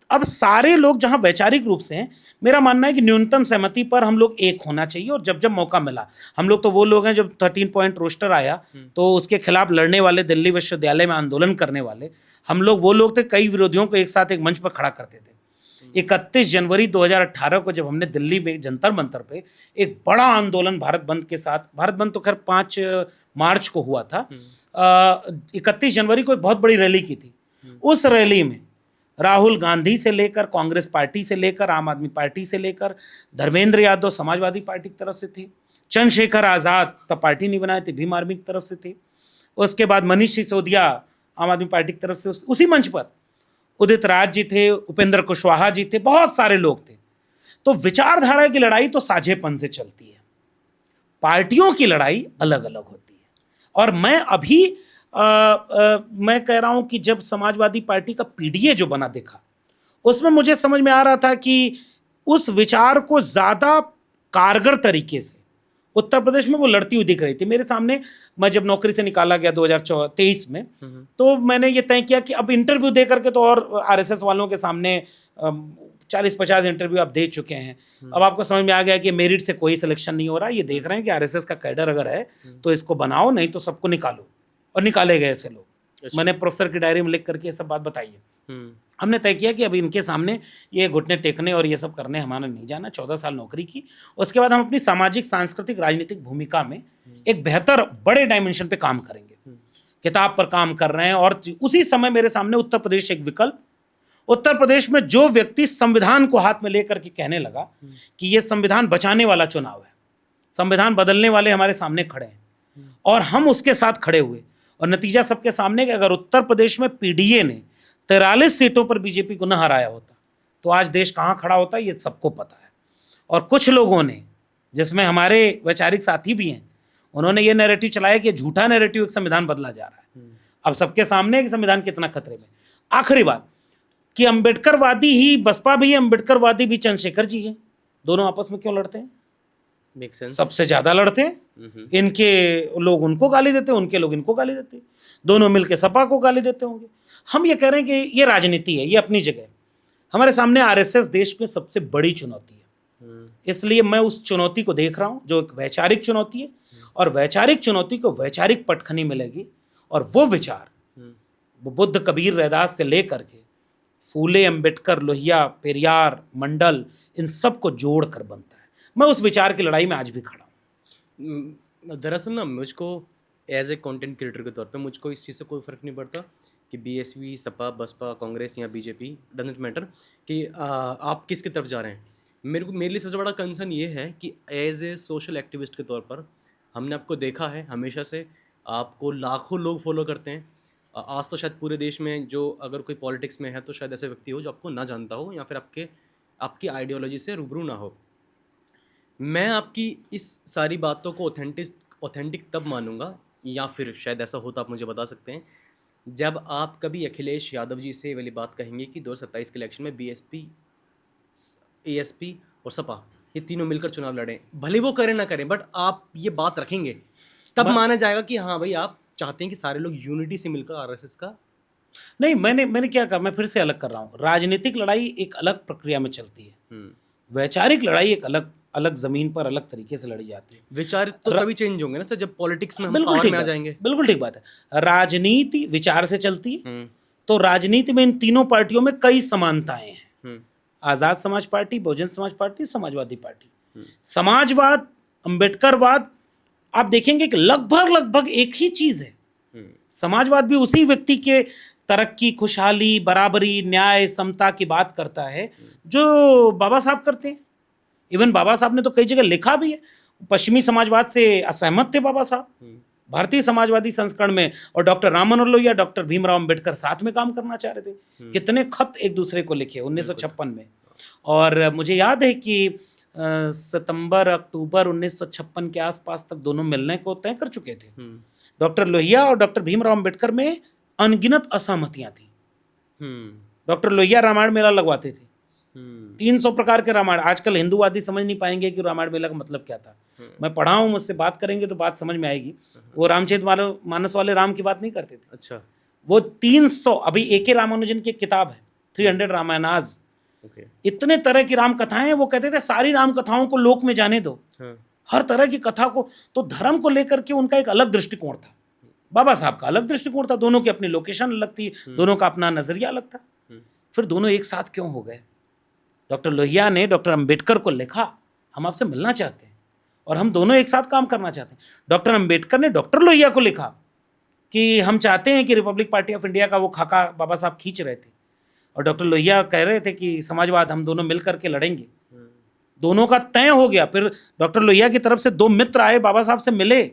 अब सारे लोग जहां वैचारिक रूप से हैं, मेरा मानना है कि न्यूनतम सहमति पर हम लोग एक होना चाहिए। और जब जब मौका मिला, हम लोग तो वो लोग हैं, जब 13 पॉइंट रोस्टर आया तो उसके खिलाफ लड़ने वाले, दिल्ली विश्वविद्यालय में आंदोलन करने वाले हम लोग वो लोग थे। कई विरोधियों को एक साथ एक मंच पर खड़ा करते थे। 31 जनवरी 2018 को जब हमने दिल्ली में जंतर मंतर पे एक बड़ा आंदोलन भारत बंद के साथ, भारत बंद तो खैर 5 मार्च को हुआ था, 31 जनवरी को एक बहुत बड़ी रैली की थी। उस रैली में राहुल गांधी से लेकर, कांग्रेस पार्टी से लेकर, आम आदमी पार्टी से लेकर, धर्मेंद्र यादव समाजवादी पार्टी की तरफ से थे, चंद्रशेखर आजाद तब पार्टी नहीं बनाए थे, भीम आर्मी की तरफ से थे, उसके बाद मनीष सिसोदिया आम आदमी पार्टी की तरफ से, उसी मंच पर उदित राज जी थे, उपेंद्र कुशवाहा जी थे, बहुत सारे लोग थे। तो विचारधारा की लड़ाई तो साझेपन से चलती है, पार्टियों की लड़ाई अलग अलग होती है। और मैं अभी मैं कह रहा हूं कि जब समाजवादी पार्टी का पीडीए जो बना देखा, उसमें मुझे समझ में आ रहा था कि उस विचार को ज्यादा कारगर तरीके से उत्तर प्रदेश में वो लड़ती हुई दिख रही थी मेरे सामने। मैं जब नौकरी से निकाला गया 2023 में, तो मैंने ये तय किया कि अब इंटरव्यू दे करके, तो और आरएसएस वालों के सामने 40-50 इंटरव्यू आप दे चुके हैं, अब आपको समझ में आ गया कि मेरिट से कोई सिलेक्शन नहीं हो रहा। ये देख रहे हैं कि आरएसएस का कैडर अगर है तो इसको बनाओ, नहीं तो सबको निकालो। और निकाले गए ऐसे लोग। मैंने प्रोफेसर की डायरी में लिख करके ये सब बात बताई है। हमने तय किया कि अब इनके सामने ये घुटने टेकने और ये सब करने हमारा नहीं जाना। 14 साल नौकरी की, उसके बाद हम अपनी सामाजिक, सांस्कृतिक, राजनीतिक भूमिका में एक बेहतर बड़े डायमेंशन पे काम करेंगे। किताब पर काम कर रहे हैं। और उसी समय मेरे सामने उत्तर प्रदेश एक विकल्प, उत्तर प्रदेश में जो व्यक्ति संविधान को हाथ में लेकर के कहने लगा कि ये संविधान बचाने वाला चुनाव है, संविधान बदलने वाले हमारे सामने खड़े हैं, और हम उसके साथ खड़े हुए। और नतीजा सबके सामने कि अगर उत्तर प्रदेश में पीडीए ने 43 सीटों पर बीजेपी को न हराया होता तो आज देश कहां खड़ा होता, ये सबको पता है। और कुछ लोगों ने, जिसमें हमारे वैचारिक साथी भी हैं, उन्होंने ये नैरेटिव चलाया कि झूठा नैरेटिव, एक संविधान बदला जा रहा है। अब सबके सामने है कि संविधान कितना खतरे में। आखिरी बात कि अंबेडकरवादी ही बसपा भी है, अंबेडकरवादी भी चंद्रशेखर जी है। दोनों आपस में क्यों लड़ते हैं? Make sense. सबसे ज्यादा लड़ते हैं। इनके लोग उनको गाली देते हैं, उनके लोग इनको गाली देते हैं, दोनों मिलकर सपा को गाली देते होंगे। हम ये कह रहे हैं कि ये राजनीति है, ये अपनी जगह। हमारे सामने आरएसएस देश में सबसे बड़ी चुनौती है, इसलिए मैं उस चुनौती को देख रहा हूं जो एक वैचारिक चुनौती है। और वैचारिक चुनौती को वैचारिक पटखनी मिलेगी, और वो विचार वो बुद्ध, कबीर, रैदास से लेकर के फूले, अंबेडकर, लोहिया, पेरियार, मंडल, इन सब को जोड़ कर बनता है। मैं उस विचार की लड़ाई में आज भी खड़ा हूँ। दरअसल ना मुझको एज ए कंटेंट क्रिएटर के तौर पे मुझको इस चीज़ से कोई फ़र्क नहीं पड़ता कि बीएसपी, सपा, बसपा, कांग्रेस या बीजेपी, डजंट मैटर कि आप किसकी तरफ जा रहे हैं। मेरे लिए सबसे बड़ा कंसर्न ये है कि एज ए सोशल एक्टिविस्ट के तौर पर हमने आपको देखा है हमेशा से, आपको लाखों लोग फॉलो करते हैं। आज तो शायद पूरे देश में जो अगर कोई पॉलिटिक्स में है तो शायद ऐसे व्यक्ति हो जो आपको ना जानता हो या फिर आपकी आइडियोलॉजी से रूबरू ना हो। मैं आपकी इस सारी बातों को ऑथेंटिक तब मानूंगा, या फिर शायद ऐसा हो तो आप मुझे बता सकते हैं, जब आप कभी अखिलेश यादव जी से ये वाली बात कहेंगे कि 2027 के इलेक्शन में बीएसपी, एएसपी और सपा ये तीनों मिलकर चुनाव लड़ें, भले वो करें ना करें, बट आप ये बात रखेंगे, तब माना जाएगा कि हाँ भाई आप चाहते हैं कि सारे लोग यूनिटी से मिलकर आरएसएस का। नहीं, मैंने क्या कहा, मैं फिर से अलग कर रहा हूँ। राजनीतिक लड़ाई एक अलग प्रक्रिया में चलती है, वैचारिक लड़ाई एक अलग अलग जमीन पर अलग तरीके से लड़ी जाती है। विचार तो तभी चेंज होंगे ना सर जब पॉलिटिक्स में हम बिल्कुल पावर ठीक में आ बात, जाएंगे। बिल्कुल ठीक बात है। राजनीति विचार से चलती है, तो राजनीति में इन तीनों पार्टियों में कई समानताएं हैं। Azad Samaj party, Bahujan Samaj party, Samajwadi party. समाजवाद, अंबेडकरवाद, आप देखेंगे कि लगभग एक ही चीज है। समाजवाद भी उसी व्यक्ति के तरक्की, खुशहाली, बराबरी, न्याय, समता की बात करता है जो बाबा साहब करते हैं। इवन बाबा साहब ने तो कई जगह लिखा भी है, पश्चिमी समाजवाद से असहमत थे बाबा साहब भारतीय समाजवादी संस्करण में, और डॉक्टर राम मनोहर लोहिया, डॉक्टर भीमराव अंबेडकर साथ में काम करना चाह रहे थे। कितने खत एक दूसरे को लिखे 1956 में। और मुझे याद है कि सितंबर अक्टूबर 1956 के आसपास तक दोनों मिलने को तय कर चुके थे। डॉक्टर लोहिया और डॉक्टर भीमराव अंबेडकर में अनगिनत असहमतियां थी। डॉक्टर लोहिया रामायण मेला लगवाते थे, 300 प्रकार के रामायण। आजकल हिंदूवादी समझ नहीं पाएंगे कि रामायण मेला का मतलब क्या था। मैं पढ़ा हूँ, मुझसे बात करेंगे तो बात समझ में आएगी। वो रामचरित मानस वाले राम की बात नहीं करते थे। अच्छा, वो 300, अभी A.K. रामानुजन की किताब है 300 रामायणाज, इतने तरह की राम कथाएं हैं। वो कहते थे सारी राम कथाओं को लोक में जाने दो, हर तरह की कथा को। तो धर्म को लेकर के उनका एक अलग दृष्टिकोण था, बाबा साहब का अलग दृष्टिकोण था। दोनों की अपनी लोकेशन अलग थी, दोनों का अपना नजरिया अलग था। फिर दोनों एक साथ क्यों हो गए? डॉक्टर लोहिया ने डॉक्टर अंबेडकर को लिखा, हम आपसे मिलना चाहते हैं और हम दोनों एक साथ काम करना चाहते हैं। डॉक्टर अंबेडकर ने डॉक्टर लोहिया को लिखा कि हम चाहते हैं कि रिपब्लिक पार्टी ऑफ इंडिया का वो खाका बाबा साहब खींच रहे थे, और डॉक्टर लोहिया कह रहे थे कि समाजवाद हम दोनों मिल करके लड़ेंगे। दोनों का तय हो गया। फिर डॉक्टर लोहिया की तरफ से 2 मित्र आए, बाबा साहब से मिले,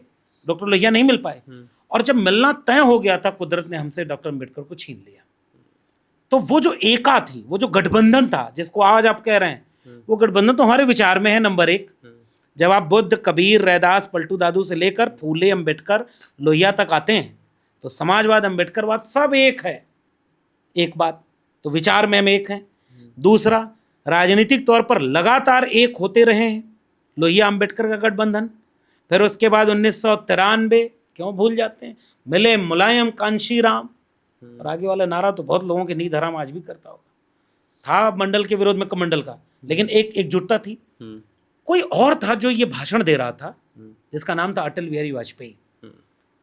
डॉक्टर लोहिया नहीं मिल पाए। और जब मिलना तय हो गया था, कुदरत ने हमसे डॉक्टर अंबेडकर को छीन लिया। तो वो जो एका थी, वो जो गठबंधन था जिसको आज आप कह रहे हैं, वो गठबंधन तो हमारे विचार में है नंबर 1। जब आप बुद्ध, कबीर, रैदास, पलटू दादू से लेकर फूले, अंबेडकर, लोहिया तक आते हैं तो समाजवाद, अंबेडकरवाद सब एक है। एक बात तो विचार में हम एक हैं। दूसरा, राजनीतिक तौर पर लगातार एक होते रहे हैं, लोहिया अंबेडकर का गठबंधन। फिर उसके बाद 1993, क्यों भूल जाते हैं, मिले मुलायम कांशीराम। और आगे वाला नारा तो बहुत लोगों के नींद हराम आज भी करता होगा, था मंडल के विरोध में कमंडल का, लेकिन एक एकजुटता थी। कोई और था जो ये भाषण दे रहा था, जिसका नाम था अटल बिहारी वाजपेयी।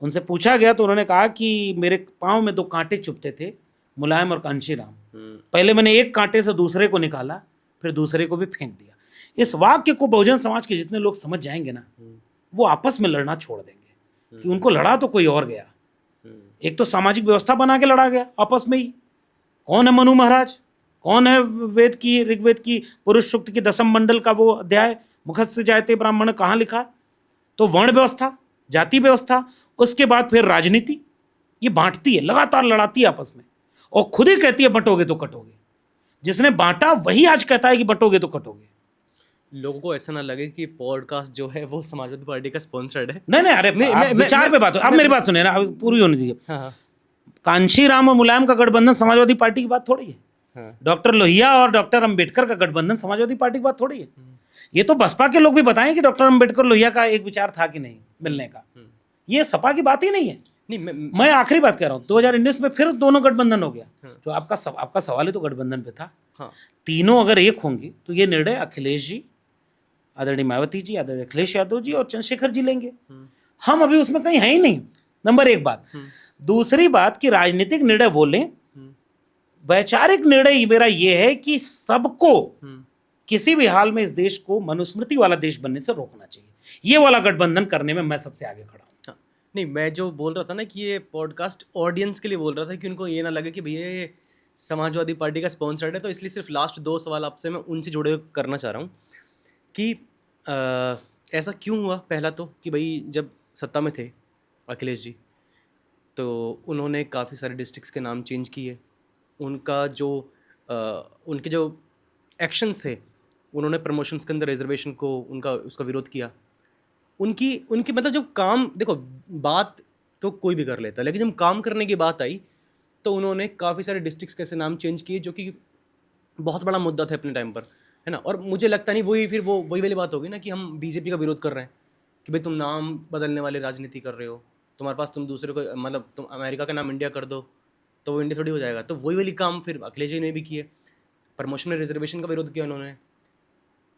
उनसे पूछा गया तो उन्होंने कहा कि मेरे पाँव में 2 कांटे चुभते थे, मुलायम और कांशीराम। पहले मैंने एक कांटे से दूसरे को निकाला, फिर दूसरे को भी फेंक दिया। इस वाक्य को बहुजन समाज के जितने लोग समझ जाएंगे ना, वो आपस में लड़ना छोड़ देंगे कि उनको लड़ा तो कोई और गया। एक तो सामाजिक व्यवस्था बना के लड़ा गया आपस में ही। कौन है मनु महाराज, कौन है वेद की, ऋग्वेद की पुरुष सूक्त की 10वें मंडल का वो अध्याय, मुखस्य जायते ब्राह्मण, कहाँ लिखा? तो वर्ण व्यवस्था, जाति व्यवस्था, उसके बाद फिर राजनीति, ये बांटती है, लगातार लड़ाती है आपस में, और खुद ही कहती है बंटोगे तो कटोगे। जिसने बांटा वही आज कहता है कि बंटोगे तो कटोगे। लोगों को ऐसा ना लगे कि पॉडकास्ट जो है वो समाजवादी पार्टी का स्पॉन्सर्ड है। नहीं, अरे विचार पे बात हो। अब मेरी बात सुने ना, पूरी होने दीजिए। कांशीराम और मुलायम का गठबंधन समाजवादी पार्टी की बात थोड़ी है। डॉक्टर लोहिया और डॉक्टर अंबेडकर का गठबंधन समाजवादी पार्टी की बात थोड़ी है। ये तो बसपा के लोग भी बताएं कि डॉक्टर अंबेडकर लोहिया का एक विचार था कि नहीं मिलने का। ये सपा की बात ही नहीं है। नहीं, मैं आखिरी बात कह रहा हूँ, 2019 में फिर दोनों गठबंधन हो गया। तो आपका सवाल ही तो गठबंधन पे था। तीनों अगर एक होंगे तो ये निर्णय अखिलेश जी, आदरणीय मायावती जी, आदरणीय अखिलेश यादव जी और चंद्रशेखर जी लेंगे। हम अभी उसमें कहीं है ही नहीं, नंबर 1 बात। दूसरी बात कि राजनीतिक निर्णय वो लें, वैचारिक निर्णय मेरा ये है कि सबको किसी भी हाल में इस देश को मनुस्मृति वाला देश बनने से रोकना चाहिए। ये वाला गठबंधन करने में मैं सबसे आगे खड़ा हूँ। नहीं, मैं जो बोल रहा था ना कि ये पॉडकास्ट ऑडियंस के लिए बोल रहा था कि उनको ये ना लगे कि भैया ये समाजवादी पार्टी का स्पॉन्सर्ड है, तो इसलिए सिर्फ लास्ट 2 सवाल आपसे मैं उनसे जुड़े हुए करना चाह रहा हूँ कि ऐसा क्यों हुआ पहला तो कि भाई जब सत्ता में थे अखिलेश जी, तो उन्होंने काफ़ी सारे डिस्ट्रिक्ट्स के नाम चेंज किए। उनका जो उनके जो एक्शंस थे, उन्होंने प्रमोशंस के अंदर रिजर्वेशन को उनका उसका विरोध किया। उनकी उनकी मतलब जब काम देखो, बात तो कोई भी कर लेता है, लेकिन जब काम करने की बात आई तो उन्होंने काफ़ी सारे डिस्ट्रिक्ट्स के ऐसे नाम चेंज किए जो कि बहुत बड़ा मुद्दा था अपने टाइम पर, है ना। और मुझे लगता नहीं वही वाली बात होगी ना कि हम बीजेपी का विरोध कर रहे हैं कि भाई तुम नाम बदलने वाली राजनीति कर रहे हो, तुम्हारे पास तुम दूसरे को मतलब तुम अमेरिका का नाम इंडिया कर दो तो वो इंडिया थोड़ी हो जाएगा। तो वही वाली काम फिर अखिलेश जी ने भी किए, प्रमोशन में रिजर्वेशन का विरोध किया उन्होंने।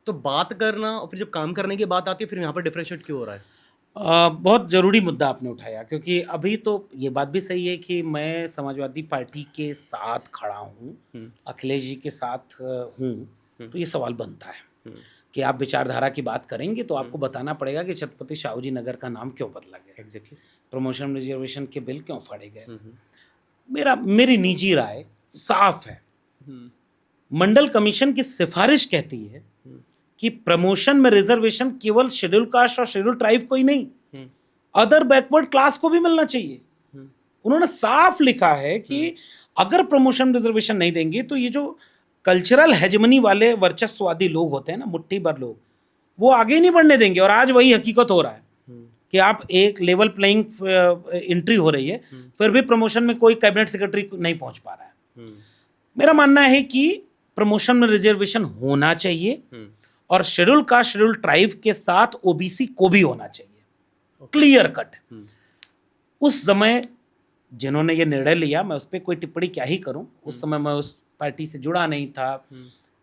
तो बात करना और फिर जब काम करने की बात आती है फिर यहाँ पर डिफरेंशिएट क्यों हो रहा है? बहुत ज़रूरी मुद्दा आपने उठाया, क्योंकि अभी तो ये बात भी सही है कि मैं समाजवादी पार्टी के साथ खड़ा हूँ, अखिलेश जी के साथ हूँ, तो ये सवाल बनता है कि आप विचारधारा की बात करेंगे तो आपको बताना पड़ेगा कि छत्रपति शाहू जी नगर का नाम क्यों बदला गया, एग्जैक्टली, प्रमोशन रिजर्वेशन के बिल क्यों फाड़े गए। मेरी निजी राय साफ है। मंडल कमीशन की सिफारिश कहती है कि प्रमोशन में रिजर्वेशन केवल शेड्यूल कास्ट और शेड्यूल ट्राइब को ही नहीं, अदर बैकवर्ड क्लास को भी मिलना चाहिए। उन्होंने साफ लिखा है कि अगर प्रमोशन रिजर्वेशन नहीं देंगे तो ये जो कल्चरल हेजमनी वाले वर्चस्ववादी लोग होते हैं ना, मुट्ठी भर लोग, वो आगे नहीं बढ़ने देंगे। और आज वही हकीकत हो रहा है कि आप एक लेवल प्लेइंग एंट्री हो रही है, फिर भी प्रमोशन में कोई कैबिनेट सेक्रेटरी नहीं पहुंच पा रहा है। मेरा मानना है कि प्रमोशन में रिजर्वेशन होना चाहिए और शेड्यूल कास्ट शेड्यूल ट्राइब के साथ ओबीसी को भी होना चाहिए, क्लियर कट। उस समय जिन्होंने ये निर्णय लिया, मैं उस पर कोई टिप्पणी क्या ही करूं, उस समय मैं उस पार्टी से जुड़ा नहीं था,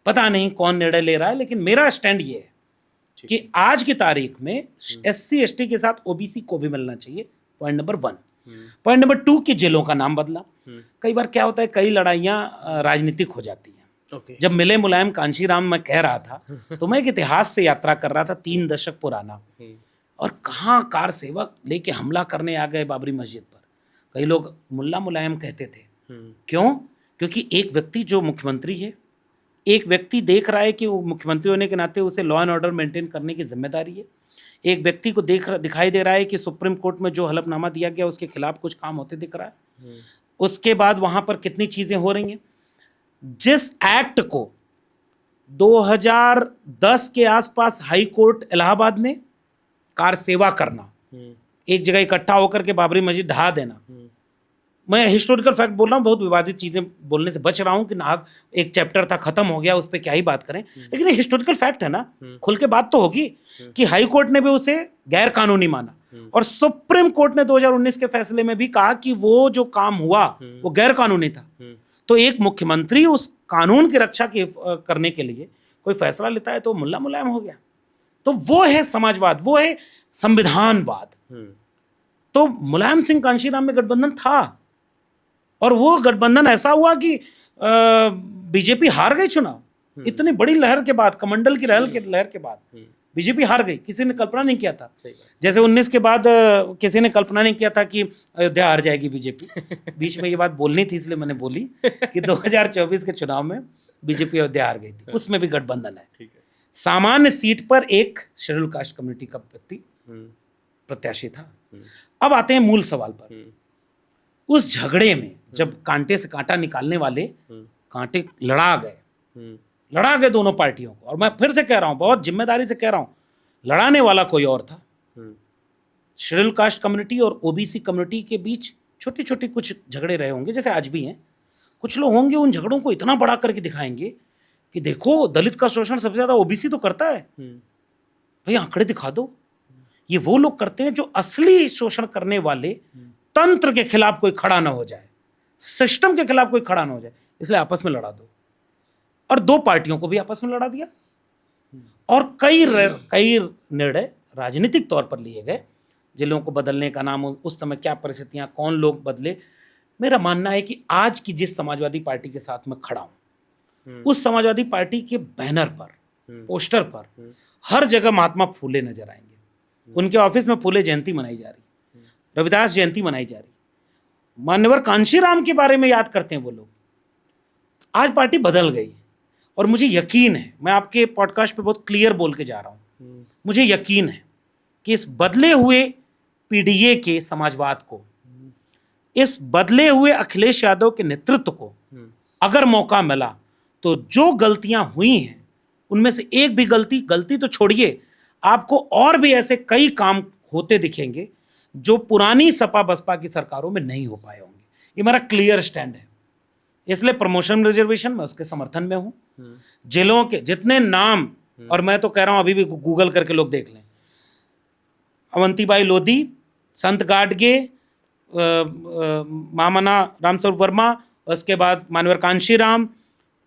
पता नहीं कौन निर्णय ले रहा है, लेकिन मेरा स्टैंड ये है कि आज की तारीख में एससी एसटी के साथ ओबीसी को भी मिलना चाहिए, पॉइंट नंबर 1। पॉइंट नंबर 2 की जेलों का नाम बदला। कई बार क्या होता है, कई लड़ाइयाँ राजनीतिक हो जाती हैं। जब मिले मुलायम कांशीराम मैं कह रहा था तो मैं एक इतिहास से यात्रा कर रहा था 3 दशक पुराना, और कहाँ कार सेवक लेके हमला करने आ गए बाबरी मस्जिद पर। कई लोग मुल्ला मुलायम कहते थे, क्यों? क्योंकि एक व्यक्ति जो मुख्यमंत्री है, एक व्यक्ति देख रहा है कि वो मुख्यमंत्री होने के नाते उसे लॉ एंड ऑर्डर मेंटेन करने की जिम्मेदारी है, एक व्यक्ति को दिखाई दे रहा है कि सुप्रीम कोर्ट में जो हलफनामा दिया गया उसके खिलाफ कुछ काम होते दिख रहा है। उसके बाद वहां पर कितनी चीजें हो रही हैं। जिस एक्ट को 2010 के आसपास हाई कोर्ट इलाहाबाद ने कार सेवा करना, एक जगह इकट्ठा होकर के बाबरी मस्जिद ढहा देना, मैं हिस्टोरिकल फैक्ट बोल रहा हूँ, बहुत विवादित चीजें बोलने से बच रहा हूँ कि नाग एक चैप्टर था खत्म हो गया, उस पर क्या ही बात करें, लेकिन ये हिस्टोरिकल फैक्ट है ना, खुल के बात तो होगी कि हाई कोर्ट ने भी उसे गैर कानूनी माना और सुप्रीम कोर्ट ने 2019 के फैसले में भी कहा कि वो जो काम हुआ वो गैर कानूनी था। तो एक मुख्यमंत्री उस कानून की रक्षा करने के लिए कोई फैसला लेता है तो मुल्ला मुलायम हो गया। तो वो है समाजवाद, वो है संविधानवाद। तो मुलायम सिंह कांशीराम में गठबंधन था और वो गठबंधन ऐसा हुआ कि बीजेपी हार गई चुनाव। इतनी बड़ी लहर के बाद, कमंडल की लहर के बाद बीजेपी हार गई। किसी ने कल्पना नहीं किया था, जैसे 19 के बाद किसी ने कल्पना नहीं किया था कि अयोध्या हार जाएगी बीजेपी। बीच में ये बात बोलनी थी इसलिए मैंने बोली कि 2024 के चुनाव में बीजेपी अयोध्या हार गई थी, उसमें भी गठबंधन है। सामान्य सीट पर एक शेड्यूल कास्ट कम्युनिटी का व्यक्ति प्रत्याशी था। अब आते हैं मूल सवाल पर। उस झगड़े में जब कांटे से कांटा निकालने वाले कांटे लड़ा गए दोनों पार्टियों को, और मैं फिर से कह रहा हूं, बहुत जिम्मेदारी से कह रहा हूं, लड़ाने वाला कोई और था। शेड्यूल कास्ट कम्युनिटी और ओबीसी कम्युनिटी के बीच छोटी छोटी कुछ झगड़े रहे होंगे, जैसे आज भी हैं। कुछ लोग होंगे उन झगड़ों को इतना बड़ा करके दिखाएंगे कि देखो दलित का शोषण सबसे ज्यादा ओबीसी तो करता है, भाई आंकड़े दिखा दो। ये वो लोग करते हैं जो असली शोषण करने वाले तंत्र के खिलाफ कोई खड़ा ना हो जाए, सिस्टम के खिलाफ कोई खड़ा ना हो जाए, इसलिए आपस में लड़ा दो। और दो पार्टियों को भी आपस में लड़ा दिया और कई निर्णय राजनीतिक तौर पर लिए गए। जिलों को बदलने का नाम, उस समय क्या परिस्थितियां, कौन लोग बदले। मेरा मानना है कि आज की जिस समाजवादी पार्टी के साथ मैं खड़ा हूं, उस समाजवादी पार्टी के बैनर पर, पोस्टर पर हर जगह महात्मा फूले नजर आएंगे। उनके ऑफिस में फूले जयंती मनाई जा रही, रविदास जयंती मनाई जा रही, मान्यवर कांशीराम के बारे में याद करते हैं वो लोग। आज पार्टी बदल गई और मुझे यकीन है, मैं आपके पॉडकास्ट पे बहुत क्लियर बोल के जा रहा हूँ, मुझे यकीन है कि इस बदले हुए पीडीए के समाजवाद को, इस बदले हुए अखिलेश यादव के नेतृत्व को अगर मौका मिला तो जो गलतियां हुई हैं उनमें से एक भी गलती तो छोड़िए, आपको और भी ऐसे कई काम होते दिखेंगे जो पुरानी सपा बसपा की सरकारों में नहीं हो पाए होंगे। ये मेरा क्लियर स्टैंड है। इसलिए प्रमोशन रिजर्वेशन में उसके समर्थन में हूं। जेलों के जितने नाम, और मैं तो कह रहा हूं अभी भी गूगल करके लोग देख लें, अवंतीबाई लोधी, संत गाडगे, मामना रामस्वरूप वर्मा, उसके बाद मानवर कांशीराम,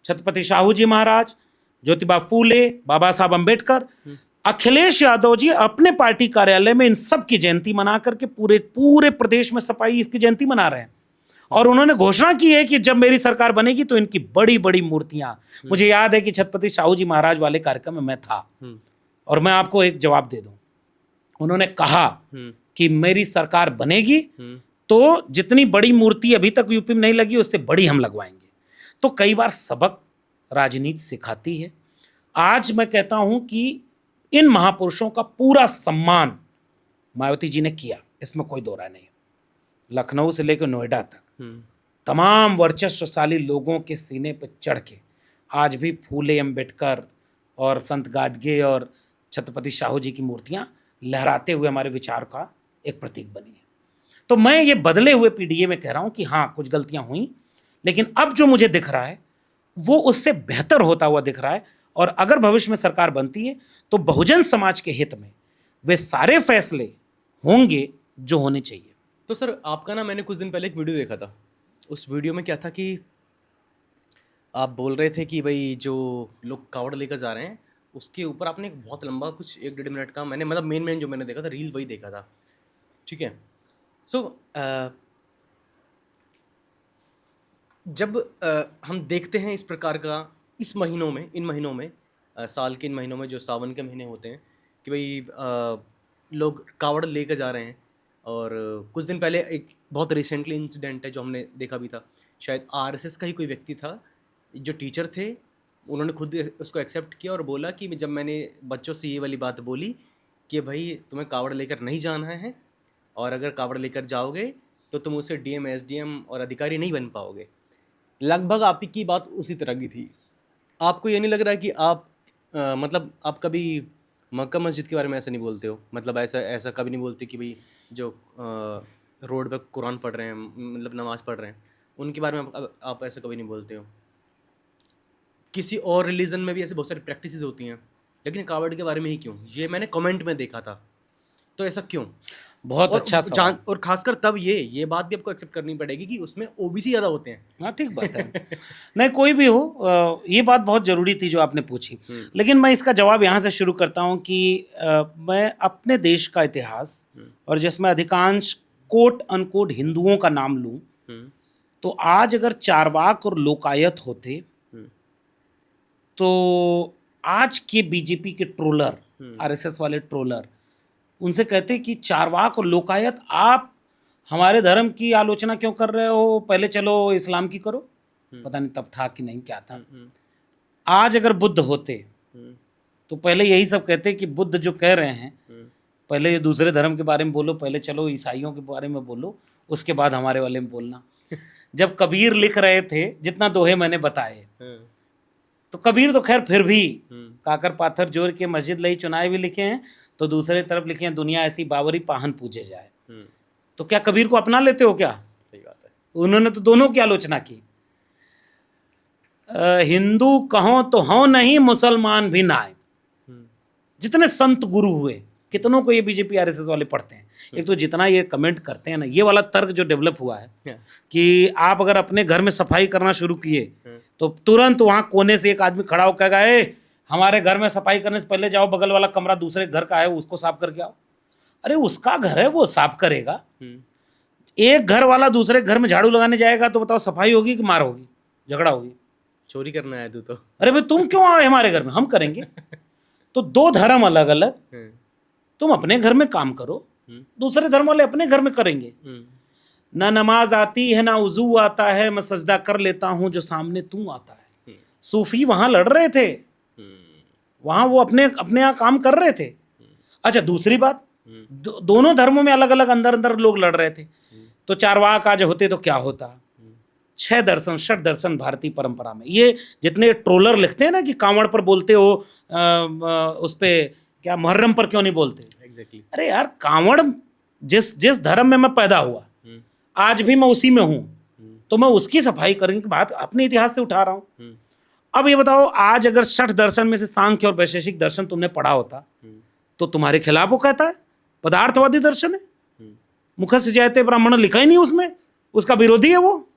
छत्रपति शाहू जी महाराज, ज्योतिबा फूले, बाबा साहब अंबेडकर, अखिलेश यादव जी अपने पार्टी कार्यालय में इन सब की जयंती मना करके पूरे प्रदेश में सपाई इसकी जयंती मना रहे हैं। और उन्होंने घोषणा की है कि जब मेरी सरकार बनेगी तो इनकी बड़ी बड़ी मूर्तियां, मुझे याद है कि छत्रपति शाहू जी महाराज वाले कार्यक्रम में मैं था, और मैं आपको एक जवाब दे दूं, उन्होंने कहा कि मेरी सरकार बनेगी तो जितनी बड़ी मूर्ति अभी तक यूपी में नहीं लगी उससे बड़ी हम लगवाएंगे। तो कई बार सबक राजनीति सिखाती है। आज मैं कहता हूं कि इन महापुरुषों का पूरा सम्मान मायावती जी ने किया, इसमें कोई दो राय नहीं। लखनऊ से लेकर नोएडा तक तमाम वर्चस्वशाली लोगों के सीने पर चढ़ के आज भी फूले, अंबेडकर और संत गाडगे और छत्रपति शाहू जी की मूर्तियां लहराते हुए हमारे विचार का एक प्रतीक बनी है। तो मैं ये बदले हुए पीडीए में कह रहा हूं कि हाँ, कुछ गलतियां हुई, लेकिन अब जो मुझे दिख रहा है वो उससे बेहतर होता हुआ दिख रहा है। और अगर भविष्य में सरकार बनती है तो बहुजन समाज के हित में वे सारे फैसले होंगे जो होने चाहिए। तो सर आपका ना, मैंने कुछ दिन पहले एक वीडियो देखा था। उस वीडियो में क्या था कि आप बोल रहे थे कि भाई जो लोग कावड़ लेकर जा रहे हैं उसके ऊपर आपने एक बहुत लंबा कुछ 1-1.5 मिनट का, मैंने मतलब मेन जो मैंने देखा था रील वही देखा था, ठीक है। सो जब हम देखते हैं इस प्रकार का इन महीनों में साल के इन महीनों में जो सावन के महीने होते हैं कि भाई लोग कावड़ लेकर जा रहे हैं, और कुछ दिन पहले एक बहुत रिसेंटली इंसिडेंट है जो हमने देखा भी था, शायद आरएसएस का ही कोई व्यक्ति था, जो टीचर थे, उन्होंने खुद उसको एक्सेप्ट किया और बोला कि जब मैंने बच्चों से ये वाली बात बोली कि भाई तुम्हें कावड़ लेकर नहीं जाना है, और अगर कावड़ लेकर जाओगे तो तुम उसे डीएम, एसडीएम और अधिकारी नहीं बन पाओगे। लगभग आपकी बात उसी तरह की थी। आपको ये नहीं लग रहा है कि आप मतलब आप कभी मक्का मस्जिद के बारे में ऐसा नहीं बोलते हो? मतलब ऐसा कभी नहीं बोलते कि भाई जो रोड पे कुरान पढ़ रहे हैं, मतलब नमाज़ पढ़ रहे हैं, उनके बारे में आप ऐसा कभी नहीं बोलते हो? किसी और रिलीजन में भी ऐसे बहुत सारी प्रैक्टिसेस होती हैं, लेकिन कावड़ के बारे में ही क्यों? ये मैंने कमेंट में देखा था, तो ऐसा क्यों? बहुत अच्छा सवाल। और खासकर तब ये बात भी आपको एक्सेप्ट करनी पड़ेगी कि उसमें ओबीसी ज़्यादा होते हैं। हाँ, ठीक बात है। नहीं, कोई भी हो, ये बात बहुत ज़रूरी थी जो आपने पूछी, लेकिन मैं इसका जवाब यहाँ से शुरू करता हूँ कि मैं अपने देश का इतिहास, और जिसमें अधिकांश कोट अनकोट हिंदुओं का नाम लूँ, तो आज अगर चारवाक और लोकायत होते तो आज के बीजेपी के ट्रोलर, आरएसएस वाले ट्रोलर, उनसे कहते कि चारवाक और लोकायत आप हमारे धर्म की आलोचना क्यों कर रहे हो, पहले चलो इस्लाम की करो। पता नहीं तब था कि नहीं, क्या था। आज अगर बुद्ध होते तो पहले यही सब कहते कि बुद्ध जो कह रहे हैं, पहले दूसरे धर्म के बारे में बोलो, पहले चलो ईसाइयों के बारे में बोलो, उसके बाद हमारे वाले में बोलना। जब कबीर लिख रहे थे, जितना दोहे मैंने बताए, तो कबीर तो खैर फिर भी काकर पाथर जोड़ के मस्जिद लई चुनाए भी लिखे हैं, तो दूसरे तरफ लिखे हैं दुनिया ऐसी बावरी पाहन पूजे जाए। तो क्या कबीर को अपना लेते हो क्या? सही बात है। उन्होंने तो दोनों की आलोचना की। हिंदू कहो तो हो नहीं, मुसलमान भी ना आए। जितने संत गुरु हुए, कितनों को ये बीजेपी आरएसएस वाले पढ़ते हैं। एक तो जितना ये कमेंट करते हैं ना, ये वाला तर्क जो डेवलप हुआ है कि आप अगर अपने घर में सफाई करना शुरू किए तो तुरंत वहां कोने से एक आदमी खड़ा होकर कहेगा, ए हमारे घर में सफाई करने से पहले जाओ बगल वाला कमरा दूसरे घर का है उसको साफ करके आओ। अरे उसका घर है, वो साफ करेगा। एक घर वाला दूसरे घर में झाड़ू लगाने जाएगा तो बताओ सफाई होगी कि मार होगी, झगड़ा होगी? चोरी करना है तो अरे भाई तुम क्यों आओ हमारे घर में, हम करेंगे। तो दो धर्म अलग अलग, तुम अपने घर में काम करो, दूसरे धर्म वाले अपने घर में करेंगे। ना नमाज आती है, ना वजू आता है, मैं सजदा कर लेता हूं जो सामने तू आता है। सूफी वहां लड़ रहे थे, वहां वो अपने अपने यहाँ काम कर रहे थे। अच्छा, दूसरी बात, दोनों धर्मों में अलग अलग अंदर अंदर लोग लड़ रहे थे। तो चारवाक आज होते तो क्या होता? 6 दर्शन, षट दर्शन भारतीय परंपरा में। ये जितने ट्रोलर लिखते हैं ना कि कांवड़ पर बोलते हो, उस पे क्या मुहर्रम पर क्यों नहीं बोलते? Exactly. अरे यार, कांवड़ जिस जिस धर्म में मैं पैदा हुआ, आज भी मैं उसी में हूं, तो मैं उसकी सफाई करने की बात अपने इतिहास से उठा रहा हूं। अब ये बताओ, आज अगर 6 दर्शन में से सांख्य और वैशेषिक दर्शन तुमने पढ़ा होता तो तुम्हारे खिलाफ वो कहता है पदार्थवादी दर्शन है, मुख से जयते ब्राह्मण लिखा ही नहीं उसमें, उसका विरोधी है वो।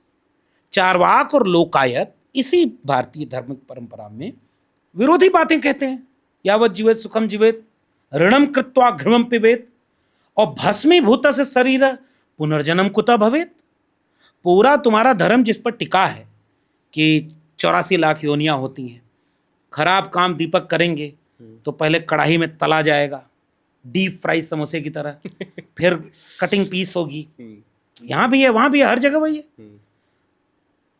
चारवाक और लोकायत इसी भारतीय धर्म परंपरा में विरोधी बातें कहते हैं। यावत जीवेत सुखम जीवेत, ऋणम कृत्वा घृमम पिबेत, और भस्मीभूत से शरीर पुनर्जन्म कुतः भवेत। पूरा तुम्हारा धर्म जिस पर टिका है कि 84 लाख योनियां होती हैं, खराब काम दीपक करेंगे तो पहले कढ़ाई में तला जाएगा डीप फ्राई समोसे की तरह, फिर कटिंग पीस होगी। तो यहाँ भी है, वहां भी है, हर जगह वही है।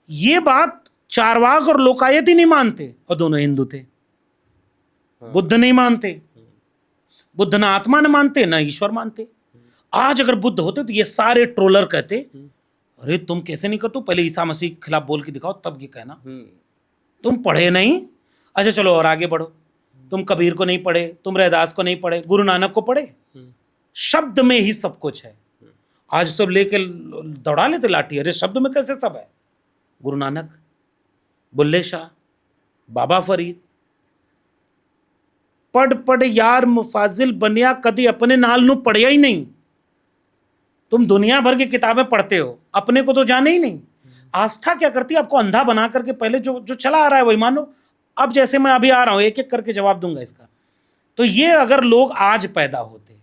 ये बात चारवाक और लोकायत ही नहीं मानते, और दोनों हिंदू थे। बुद्ध नहीं मानते, बुद्ध ना आत्मा न मानते ना ईश्वर मानते। आज अगर बुद्ध होते तो ये सारे ट्रोलर कहते अरे तुम कैसे नहीं करते, पहले ईसा मसीह के खिलाफ बोल के दिखाओ, तब ये कहना तुम पढ़े नहीं। अच्छा चलो और आगे बढ़ो, तुम कबीर को नहीं पढ़े, तुम रैदास को नहीं पढ़े, गुरु नानक को पढ़े। शब्द में ही सब कुछ है। आज सब लेके दौड़ा लेते लाठी, अरे शब्द में कैसे सब है? गुरु नानक, बुल्ले शाह, बाबा फरीद, पढ़ पढ़ यार मुफाजिल बनिया, कभी अपने नाल नू पढ़िया ही नहीं। तुम दुनिया भर की किताबें पढ़ते हो, अपने को तो जाने ही नहीं। आस्था क्या करती है? आपको अंधा बना करके पहले जो जो चला आ रहा है वही मानो। अब जैसे मैं अभी आ रहा हूं, एक एक करके जवाब दूंगा इसका। तो ये अगर लोग आज पैदा होते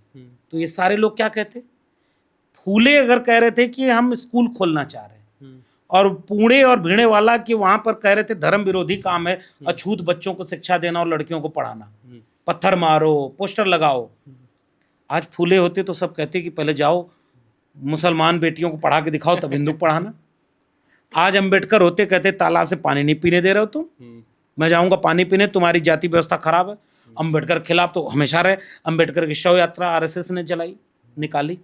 तो ये सारे लोग क्या कहते? फूले अगर कह रहे थे कि हम स्कूल खोलना चाह रहे हैं, और पुणे और भिड़े वाला कि वहां पर कह रहे थे धर्म विरोधी काम है अछूत बच्चों को शिक्षा देना और लड़कियों को पढ़ाना, पत्थर मारो, पोस्टर लगाओ। आज फूले होते तो सब कहते कि पहले जाओ मुसलमान बेटियों को पढ़ा के दिखाओ, तब हिंदू पढ़ाना। आज अंबेडकर होते कहते तालाब से पानी नहीं पीने दे रहे हो तुम, मैं जाऊंगा पानी पीने, तुम्हारी जाति व्यवस्था खराब है। अंबेडकर खिलाफ तो हमेशा रहे। अंबेडकर की शव यात्रा आरएसएस ने जलाई, निकाली।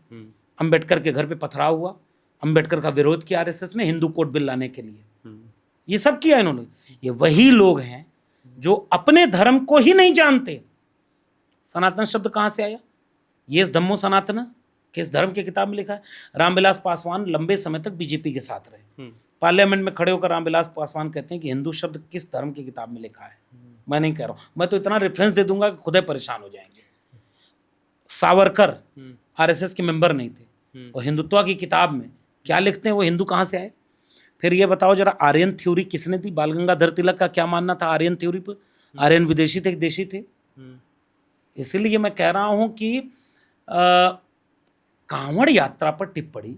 अंबेडकर के घर पे पथराव हुआ, अंबेडकर का विरोध किया आरएसएस ने हिंदू कोड बिल लाने के लिए। ये सब किया इन्होंने। ये वही लोग हैं जो अपने धर्म को ही नहीं जानते। सनातन शब्द कहाँ से आया? ये धम्मो सनातन किस धर्म की किताब में लिखा है? रामविलास पासवान लंबे समय तक बीजेपी के साथ रहे। पार्लियामेंट में खड़े होकर रामविलास पासवान कहते हैं कि हिंदू शब्द किस धर्म की किताब में लिखा है। मैं नहीं कह रहा हूं, मैं तो इतना रेफरेंस दे दूंगा कि खुद ही परेशान हो जाएंगे। सावरकर आरएसएस के मेंबर नहीं थे, और हिंदुत्व की किताब में क्या लिखते हैं? वो हिंदू कहाँ से आए? फिर ये बताओ जरा, आर्यन थ्योरी किसने दी? बाल गंगाधर तिलक का क्या मानना था आर्यन थ्योरी पर? आर्यन विदेशी थे, देशी थे। इसीलिए मैं कह रहा हूं कि कांवड़ यात्रा पर टिप्पणी,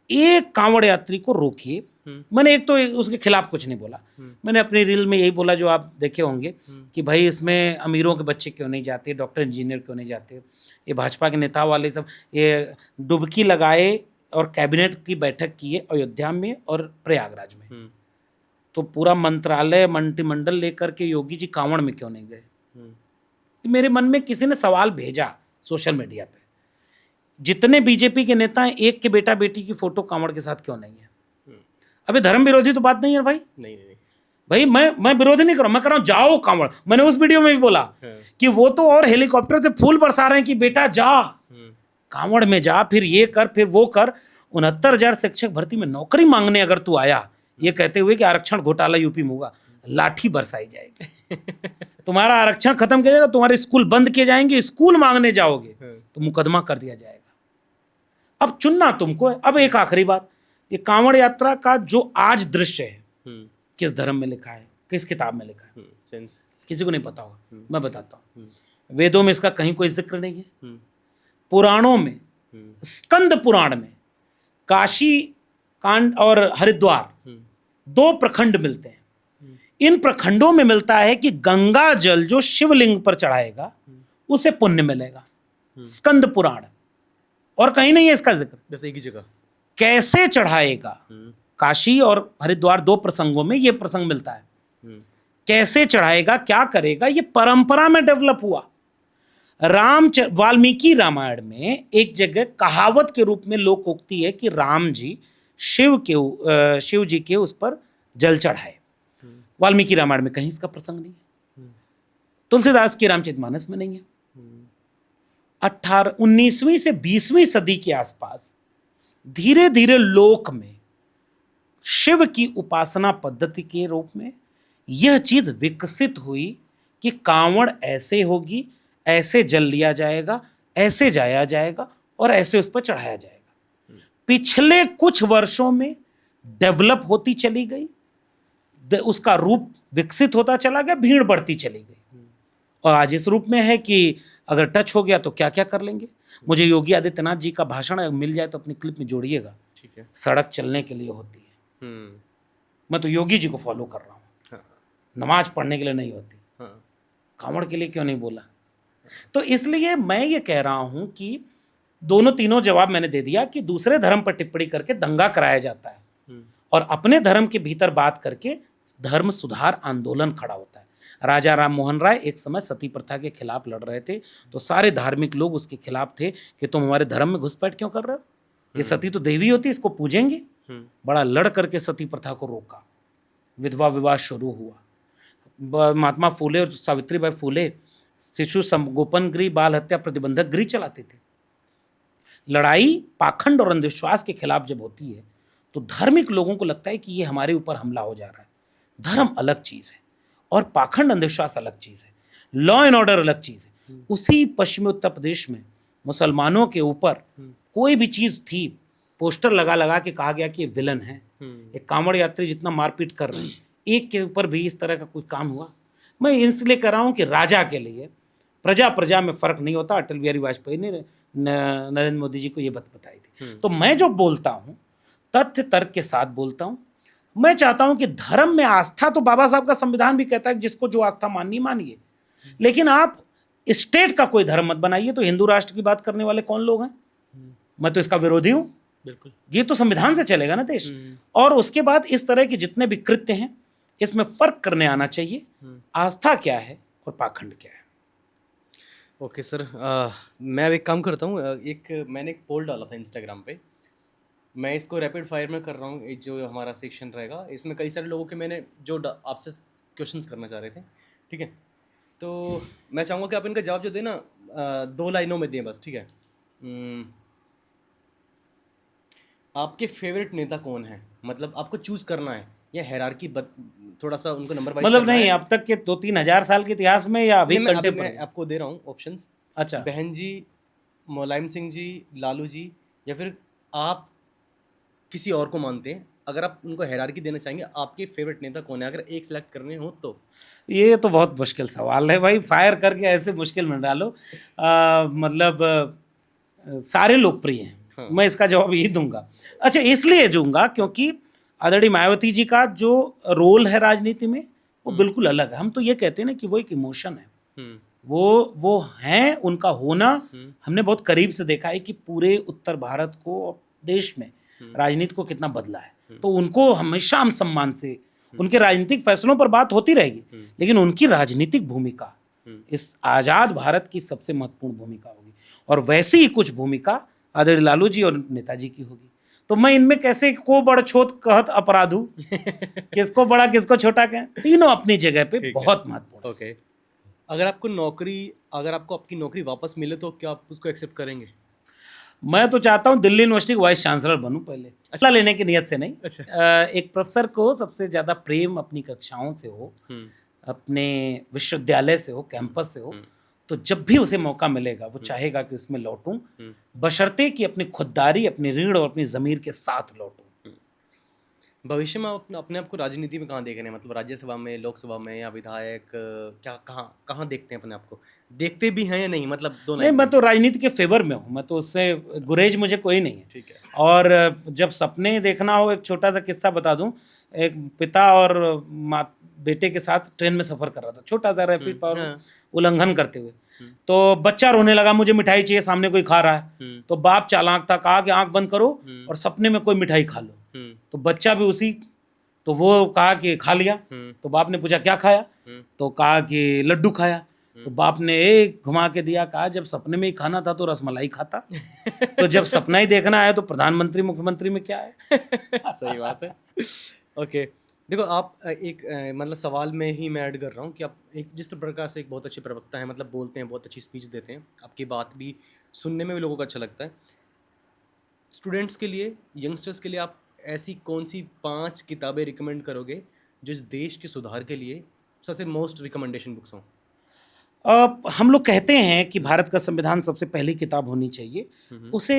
एक कांवड़ यात्री को रोकिए। मैंने एक तो उसके खिलाफ कुछ नहीं बोला, मैंने अपनी रील में यही बोला जो आप देखे होंगे कि भाई इसमें अमीरों के बच्चे क्यों नहीं जाते, डॉक्टर इंजीनियर क्यों नहीं जाते। ये भाजपा के नेता वाले सब ये डुबकी लगाए और कैबिनेट की बैठक की है अयोध्या में और प्रयागराज में, तो पूरा मंत्रालय मंत्रिमंडल लेकर के योगी जी कांवड़ में क्यों नहीं गए? मेरे मन में किसी ने सवाल भेजा सोशल मीडिया पे, जितने बीजेपी के नेता हैं एक के बेटा बेटी की फोटो कांवड़ के साथ क्यों नहीं है? अबे धर्म विरोधी तो बात नहीं है भाई। नहीं भाई, मैं विरोधी नहीं कर रहा हूं, मैं कर रहा हूं जाओ कांवड़। मैंने उस वीडियो में भी बोला कि वो तो और हेलीकॉप्टर से फूल बरसा रहे हैं कि बेटा जा कांवड़ में जा, फिर ये कर फिर वो कर। 69,000 शिक्षक भर्ती में नौकरी मांगने अगर तू आया ये कहते हुए कि आरक्षण घोटाला यूपी में होगा, लाठी बरसाई जाएगी। तुम्हारा आरक्षण खत्म किया जाएगा, तुम्हारे स्कूल बंद किए जाएंगे, स्कूल मांगने जाओगे तो मुकदमा कर दिया जाएगा। अब चुनना तुमको है। अब एक आखिरी बात, ये कांवड़ यात्रा का जो आज दृश्य है किस धर्म में लिखा है, किस किताब में लिखा है? सेंस किसी को नहीं पता होगा, मैं बताता हूँ। वेदों में इसका कहीं कोई जिक्र नहीं है। पुराणों में, स्कंद पुराण में काशी कांड और हरिद्वार 2 प्रखंड मिलते हैं। इन प्रखंडों में मिलता है कि गंगा जल जो शिवलिंग पर चढ़ाएगा उसे पुण्य मिलेगा। स्कंद पुराण और कहीं नहीं है इसका जिक्र। बस एक ही जगह। कैसे चढ़ाएगा, काशी और हरिद्वार 2 प्रसंगों में ये प्रसंग मिलता है। कैसे चढ़ाएगा, क्या करेगा, ये परंपरा में डेवलप हुआ। वाल्मीकि रामायण में एक जगह कहावत के रूप में लोकोक्ति है कि राम जी शिव जी के उस पर जल चढ़ाए। वाल्मीकि रामायण में कहीं इसका प्रसंग नहीं है, तुलसीदास की रामचरितमानस में नहीं है। 19वीं से 20वीं सदी के आसपास धीरे धीरे लोक में शिव की उपासना पद्धति के रूप में यह चीज विकसित हुई कि कांवड़ ऐसे होगी, ऐसे जल लिया जाएगा, ऐसे जाया जाएगा और ऐसे उस पर चढ़ाया जाएगा। पिछले कुछ वर्षों में डेवलप होती चली गई, उसका रूप विकसित होता चला गया, भीड़ बढ़ती चली गई और आज इस रूप में है कि अगर टच हो गया तो क्या क्या कर लेंगे। मुझे योगी आदित्यनाथ जी का भाषण मिल जाए तो अपनी क्लिप में जोड़िएगा। ठीक है। सड़क चलने के लिए होती है। मैं तो योगी जी को फॉलो कर रहा हूँ। हाँ। नमाज पढ़ने के लिए नहीं होती। हाँ। कांवड़ के लिए क्यों नहीं बोला? तो इसलिए मैं ये कह रहा हूं कि दोनों तीनों जवाब मैंने दे दिया कि दूसरे धर्म पर टिप्पणी करके दंगा कराया जाता है और अपने धर्म के भीतर बात करके धर्म सुधार आंदोलन खड़ा होता है। राजा राम मोहन राय एक समय सती प्रथा के खिलाफ लड़ रहे थे तो सारे धार्मिक लोग उसके खिलाफ थे कि तुम हमारे धर्म में घुसपैठ क्यों कर रहे हो, ये सती तो देवी होती, इसको पूजेंगे। बड़ा लड़ करके सती प्रथा को रोका, विधवा विवाह शुरू हुआ। महात्मा फूले और सावित्रीबाई फूले शिशु संगोपन गृह, बाल हत्या प्रतिबंधक गृह चलाते थे। लड़ाई पाखंड और अंधविश्वास के खिलाफ जब होती है तो धार्मिक लोगों को लगता है कि ये हमारे ऊपर हमला हो जा रहा है। धर्म अलग चीज है और पाखंड अंधविश्वास अलग चीज है, लॉ एंड ऑर्डर अलग चीज है। उसी पश्चिमी उत्तर प्रदेश में मुसलमानों के ऊपर कोई भी चीज थी, पोस्टर लगा लगा के कहा गया कि ये विलन है। एक कांवड़ यात्री जितना मारपीट कर रहे हैं, एक के ऊपर भी इस तरह का कोई काम हुआ। मैं इसलिए कह रहा हूं कि राजा के लिए प्रजा प्रजा में फर्क नहीं होता। अटल बिहारी वाजपेयी ने नरेंद्र मोदी जी को ये बात बताई थी। तो मैं जो बोलता हूं तथ्य तर्क के साथ बोलता हूं। मैं चाहता हूं कि धर्म में आस्था, तो बाबा साहब का संविधान भी कहता है कि जिसको जो आस्था माननी मानिए, लेकिन आप स्टेट का कोई धर्म मत बनाइए। तो हिंदू राष्ट्र की बात करने वाले कौन लोग हैं? मैं तो इसका विरोधी हूं। बिल्कुल, ये तो संविधान से चलेगा ना देश। और उसके बाद इस तरह के जितने भी कृत्य हैं इसमें फर्क करने आना चाहिए, आस्था क्या है और पाखंड क्या है। ओके सर, मैं अब एक काम करता हूँ। मैंने एक पोल डाला था इंस्टाग्राम पे, मैं इसको रैपिड फायर में कर रहा हूँ। जो हमारा सेक्शन रहेगा इसमें कई सारे लोगों के मैंने जो आपसे क्वेश्चंस करना चाह रहे थे, ठीक है? तो मैं चाहूँगा कि आप इनका जवाब जो दें ना 2 लाइनों में दें बस, ठीक है? आपके फेवरेट नेता कौन है? मतलब आपको चूज करना है या हायरार्की थोड़ा सा उनको नंबर वाइज मतलब नहीं, अब तक के 2-3 हजार साल के इतिहास में या अभी मैं आपको दे रहा हूँ ऑप्शंस। अच्छा, बहन जी, मुलायम सिंह जी, लालू जी, या फिर आप किसी और को मानते हैं? अगर आप उनको हायरार्की देना चाहेंगे, आपके फेवरेट नेता कौन है अगर एक सिलेक्ट करने हो तो? ये तो बहुत मुश्किल सवाल है भाई, फायर करके ऐसे मुश्किल में डालो। मतलब सारे लोकप्रिय हैं। हाँ। मैं इसका जवाब यही दूंगा। अच्छा, इसलिए दूंगा क्योंकि आदरणीय मायावती जी का जो रोल है राजनीति में वो बिल्कुल अलग है। हम तो ये कहते हैं ना कि वो एक इमोशन है, वो हैं, उनका होना हमने बहुत करीब से देखा है कि पूरे उत्तर भारत को, देश में राजनीति को कितना बदला है। तो उनको हमेशा हम सम्मान से, उनके राजनीतिक फैसलों पर बात होती रहेगी, लेकिन उनकी राजनीतिक भूमिका इस आजाद भारत की सबसे महत्वपूर्ण भूमिका होगी और वैसी ही कुछ भूमिका आदरणीय लालू जी और नेताजी की होगी। तो मैं इनमें कैसे को बड़ छोट कहत अपराधू किसको बड़ा किसको छोटा कहें, तीनों अपनी जगह पे बहुत महत्वपूर्ण। ओके, अगर आपको आपकी नौकरी वापस मिले तो क्या आप उसको एक्सेप्ट करेंगे? मैं तो चाहता हूँ दिल्ली यूनिवर्सिटी वाइस चांसलर बनूं पहले। अच्छा, लेने की नियत से नहीं। अच्छा। एक प्रोफेसर को सबसे ज्यादा प्रेम अपनी कक्षाओं से हो, अपने विश्वविद्यालय से हो, कैंपस से हो, तो जब भी उसे मौका मिलेगा वो चाहेगा कि उसमें लौटूं, बशर्ते कि अपनी खुददारी, अपनी रीढ़ और अपनी ज़मीर के साथ लौटूं। भविष्य में आप अपने आप को राजनीति में कहाँ देख रहे हैं? मतलब राज्यसभा में, लोकसभा में या विधायक, क्या कहाँ देखते हैं अपने आप को? देखते भी हैं या नहीं? मतलब दो नहीं, मैं तो राजनीति के फेवर में हूँ, मैं तो उससे गुरेज मुझे कोई नहीं है। ठीक है। और जब सपने देखना हो, एक छोटा सा किस्सा बता दूँ। एक पिता और बेटे के साथ ट्रेन में सफ़र कर रहा था, छोटा सा रैपिड पावर उल्लंघन करते हुए। तो बच्चा रोने लगा, मुझे मिठाई चाहिए, सामने कोई खा रहा है, तो बाप चालाक था, कहा कि आंख बंद करो और सपने में कोई मिठाई खा लो। तो बच्चा भी उसी, तो वो कहा कि खा लिया। तो बाप ने पूछा क्या खाया, तो कहा कि लड्डू खाया। तो बाप ने एक घुमा के दिया, कहा जब सपने में ही खाना था तो रसमलाई खाता। तो जब सपना ही देखना है तो प्रधानमंत्री मुख्यमंत्री में क्या है। सही बात है। ओके, देखो आप एक मतलब सवाल में ही मैं ऐड कर रहा हूँ कि आप एक जिस प्रकार से एक बहुत अच्छे प्रवक्ता हैं, मतलब बोलते हैं, बहुत अच्छी स्पीच देते हैं, आपकी बात भी सुनने में भी लोगों को अच्छा लगता है। स्टूडेंट्स के लिए, यंगस्टर्स के लिए आप ऐसी कौन सी 5 किताबें रिकमेंड करोगे जो इस देश के सुधार के लिए सबसे मोस्ट रिकमेंडेशन बुक्स हों? हम लोग कहते हैं कि भारत का संविधान सबसे पहली किताब होनी चाहिए। उसे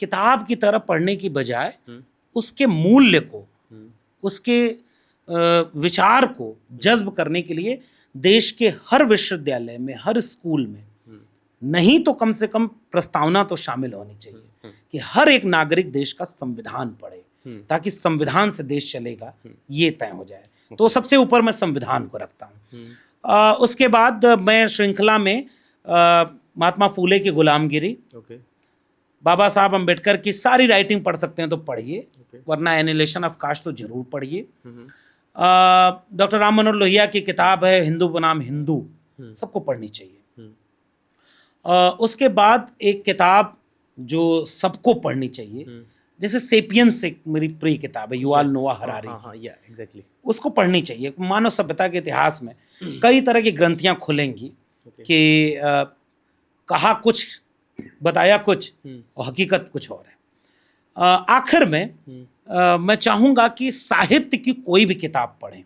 किताब की तरह पढ़ने की बजाय उसके मूल्य को, उसके विचार को जज्ब करने के लिए देश के हर विश्वविद्यालय में, हर स्कूल में नहीं तो कम से कम प्रस्तावना तो शामिल होनी चाहिए कि हर एक नागरिक देश का संविधान पढ़े, ताकि संविधान से देश चलेगा ये तय हो जाए। तो सबसे ऊपर मैं संविधान को रखता हूँ। उसके बाद मैं श्रृंखला में महात्मा फूले की गुलामगिरी, बाबा साहब अम्बेडकर की सारी राइटिंग पढ़ सकते हैं तो पढ़िए, वरना एनिलेशन ऑफ कास्ट तो जरूर पढ़िए। डॉक्टर राम मनोहर लोहिया की किताब है हिंदू बनाम हिंदू, सबको पढ़नी चाहिए। उसके बाद एक किताब जो सबको पढ़नी चाहिए, जैसे सेपियंस, एक मेरी प्रिय किताब है, युवाल नोआ हरारी की, एग्जैक्टली, उसको पढ़नी चाहिए। मानव सभ्यता के इतिहास में कई तरह की ग्रंथियां खुलेंगी कि कहा कुछ, बताया कुछ और हकीकत कुछ और है। आखिर में मैं चाहूँगा कि साहित्य की कोई भी किताब पढ़ें।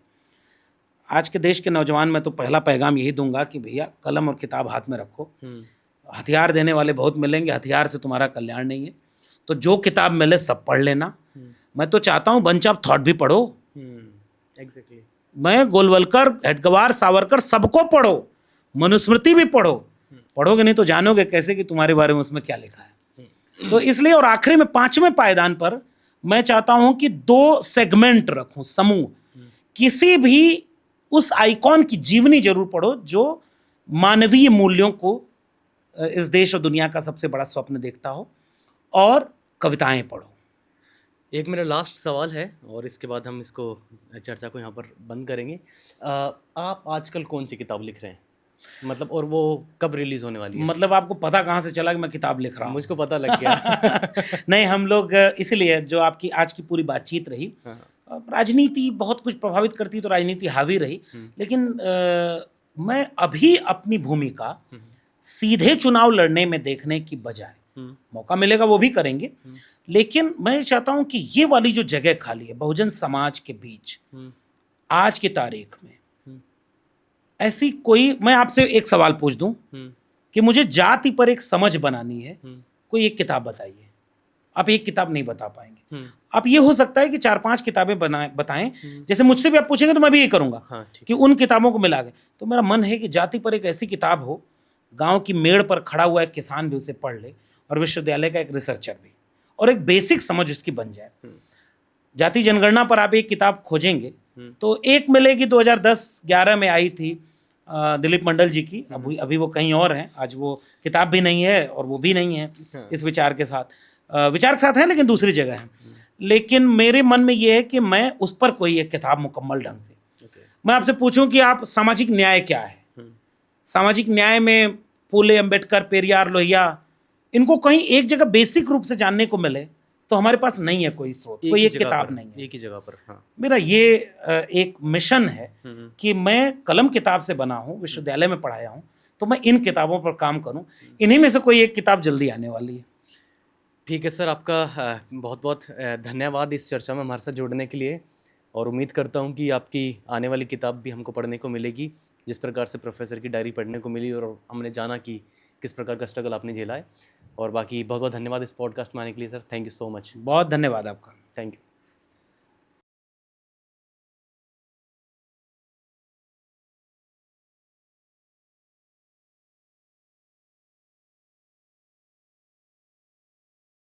आज के देश के नौजवान में तो पहला पैगाम यही दूंगा कि भैया कलम और किताब हाथ में रखो। हथियार देने वाले बहुत मिलेंगे, हथियार से तुम्हारा कल्याण नहीं है, तो जो किताब मिले सब पढ़ लेना। मैं तो चाहता हूँ बंच ऑफ थॉट भी पढ़ो। एग्जैक्टली, मैं गोलवलकर, एडगवार, सावरकर सबको पढ़ो, मनुस्मृति भी पढ़ो। पढ़ोगे नहीं तो जानोगे कैसे कि तुम्हारे बारे में उसमें क्या लिखा है। तो इसलिए, और आखिरी में 5वें पायदान पर मैं चाहता हूं कि 2 सेगमेंट रखूं, समूह। किसी भी उस आइकॉन की जीवनी जरूर पढ़ो जो मानवीय मूल्यों को इस देश और दुनिया का सबसे बड़ा स्वप्न देखता हो, और कविताएं पढ़ो। एक मेरा लास्ट सवाल है और इसके बाद हम इसको चर्चा को यहाँ पर बंद करेंगे। आप आजकल कौन सी किताब लिख रहे हैं, मतलब, और वो कब रिलीज होने वाली है? मतलब आपको पता कहाँ से चला कि मैं किताब लिख रहा हूँ? मुझको पता लग गया। नहीं, हम लोग इसलिए, जो आपकी आज की पूरी बातचीत रही, राजनीति बहुत कुछ प्रभावित करती, तो राजनीति हावी रही, लेकिन मैं अभी अपनी भूमिका सीधे चुनाव लड़ने में देखने की बजाय, मौका मिलेगा वो भी करेंगे, लेकिन मैं चाहता हूं कि ये वाली जो जगह खाली है बहुजन समाज के बीच आज की तारीख में, ऐसी कोई, मैं आपसे एक सवाल पूछ दूं कि मुझे जाति पर एक समझ बनानी है, कोई एक किताब बताइए। आप एक किताब नहीं बता पाएंगे। आप ये हो सकता है कि 4-5 किताबें बताएं, जैसे मुझसे भी आप पूछेंगे तो मैं भी ये करूंगा कि उन किताबों को मिला के। तो मेरा मन है कि जाति पर एक ऐसी किताब हो, गांव की मेड़ पर खड़ा हुआ एक किसान भी उसे पढ़ ले, और विश्वविद्यालय का एक रिसर्चर भी, और एक बेसिक समझ उसकी बन जाए। जाति जनगणना पर आप एक किताब खोजेंगे तो एक मिलेगी, 2010-11 में आई थी, दिलीप मंडल जी की। अभी वो कहीं और हैं, आज वो किताब भी नहीं है और वो भी नहीं है इस विचार के साथ, विचार के साथ है लेकिन दूसरी जगह है। लेकिन मेरे मन में ये है कि मैं उस पर कोई एक किताब मुकम्मल ढंग से, मैं आपसे पूछूं कि आप सामाजिक न्याय क्या है, सामाजिक न्याय में फूले, अंबेडकर, पेरियार, लोहिया, इनको कहीं एक जगह बेसिक रूप से जानने को मिले, तो हमारे पास नहीं है कोई स्रोत, कोई एक किताब नहीं है एक ही जगह पर। मेरा ये एक मिशन है कि मैं कलम किताब से बना हूँ, विश्वविद्यालय में पढ़ाया हूँ, तो मैं इन किताबों पर काम करूँ। इन्हीं में से कोई एक किताब जल्दी आने वाली है। ठीक है सर, आपका बहुत बहुत धन्यवाद इस चर्चा में हमारे साथ जुड़ने के लिए, और उम्मीद करता हूँ कि आपकी आने वाली किताब भी हमको पढ़ने को मिलेगी, जिस प्रकार से प्रोफेसर की डायरी पढ़ने को मिली और हमने जाना कि किस प्रकार का स्ट्रगल आपने झेला है। और बाकी बहुत बहुत धन्यवाद इस पॉडकास्ट में आने के लिए sir. Thank you so much. बहुत धन्यवाद आपका। Thank you.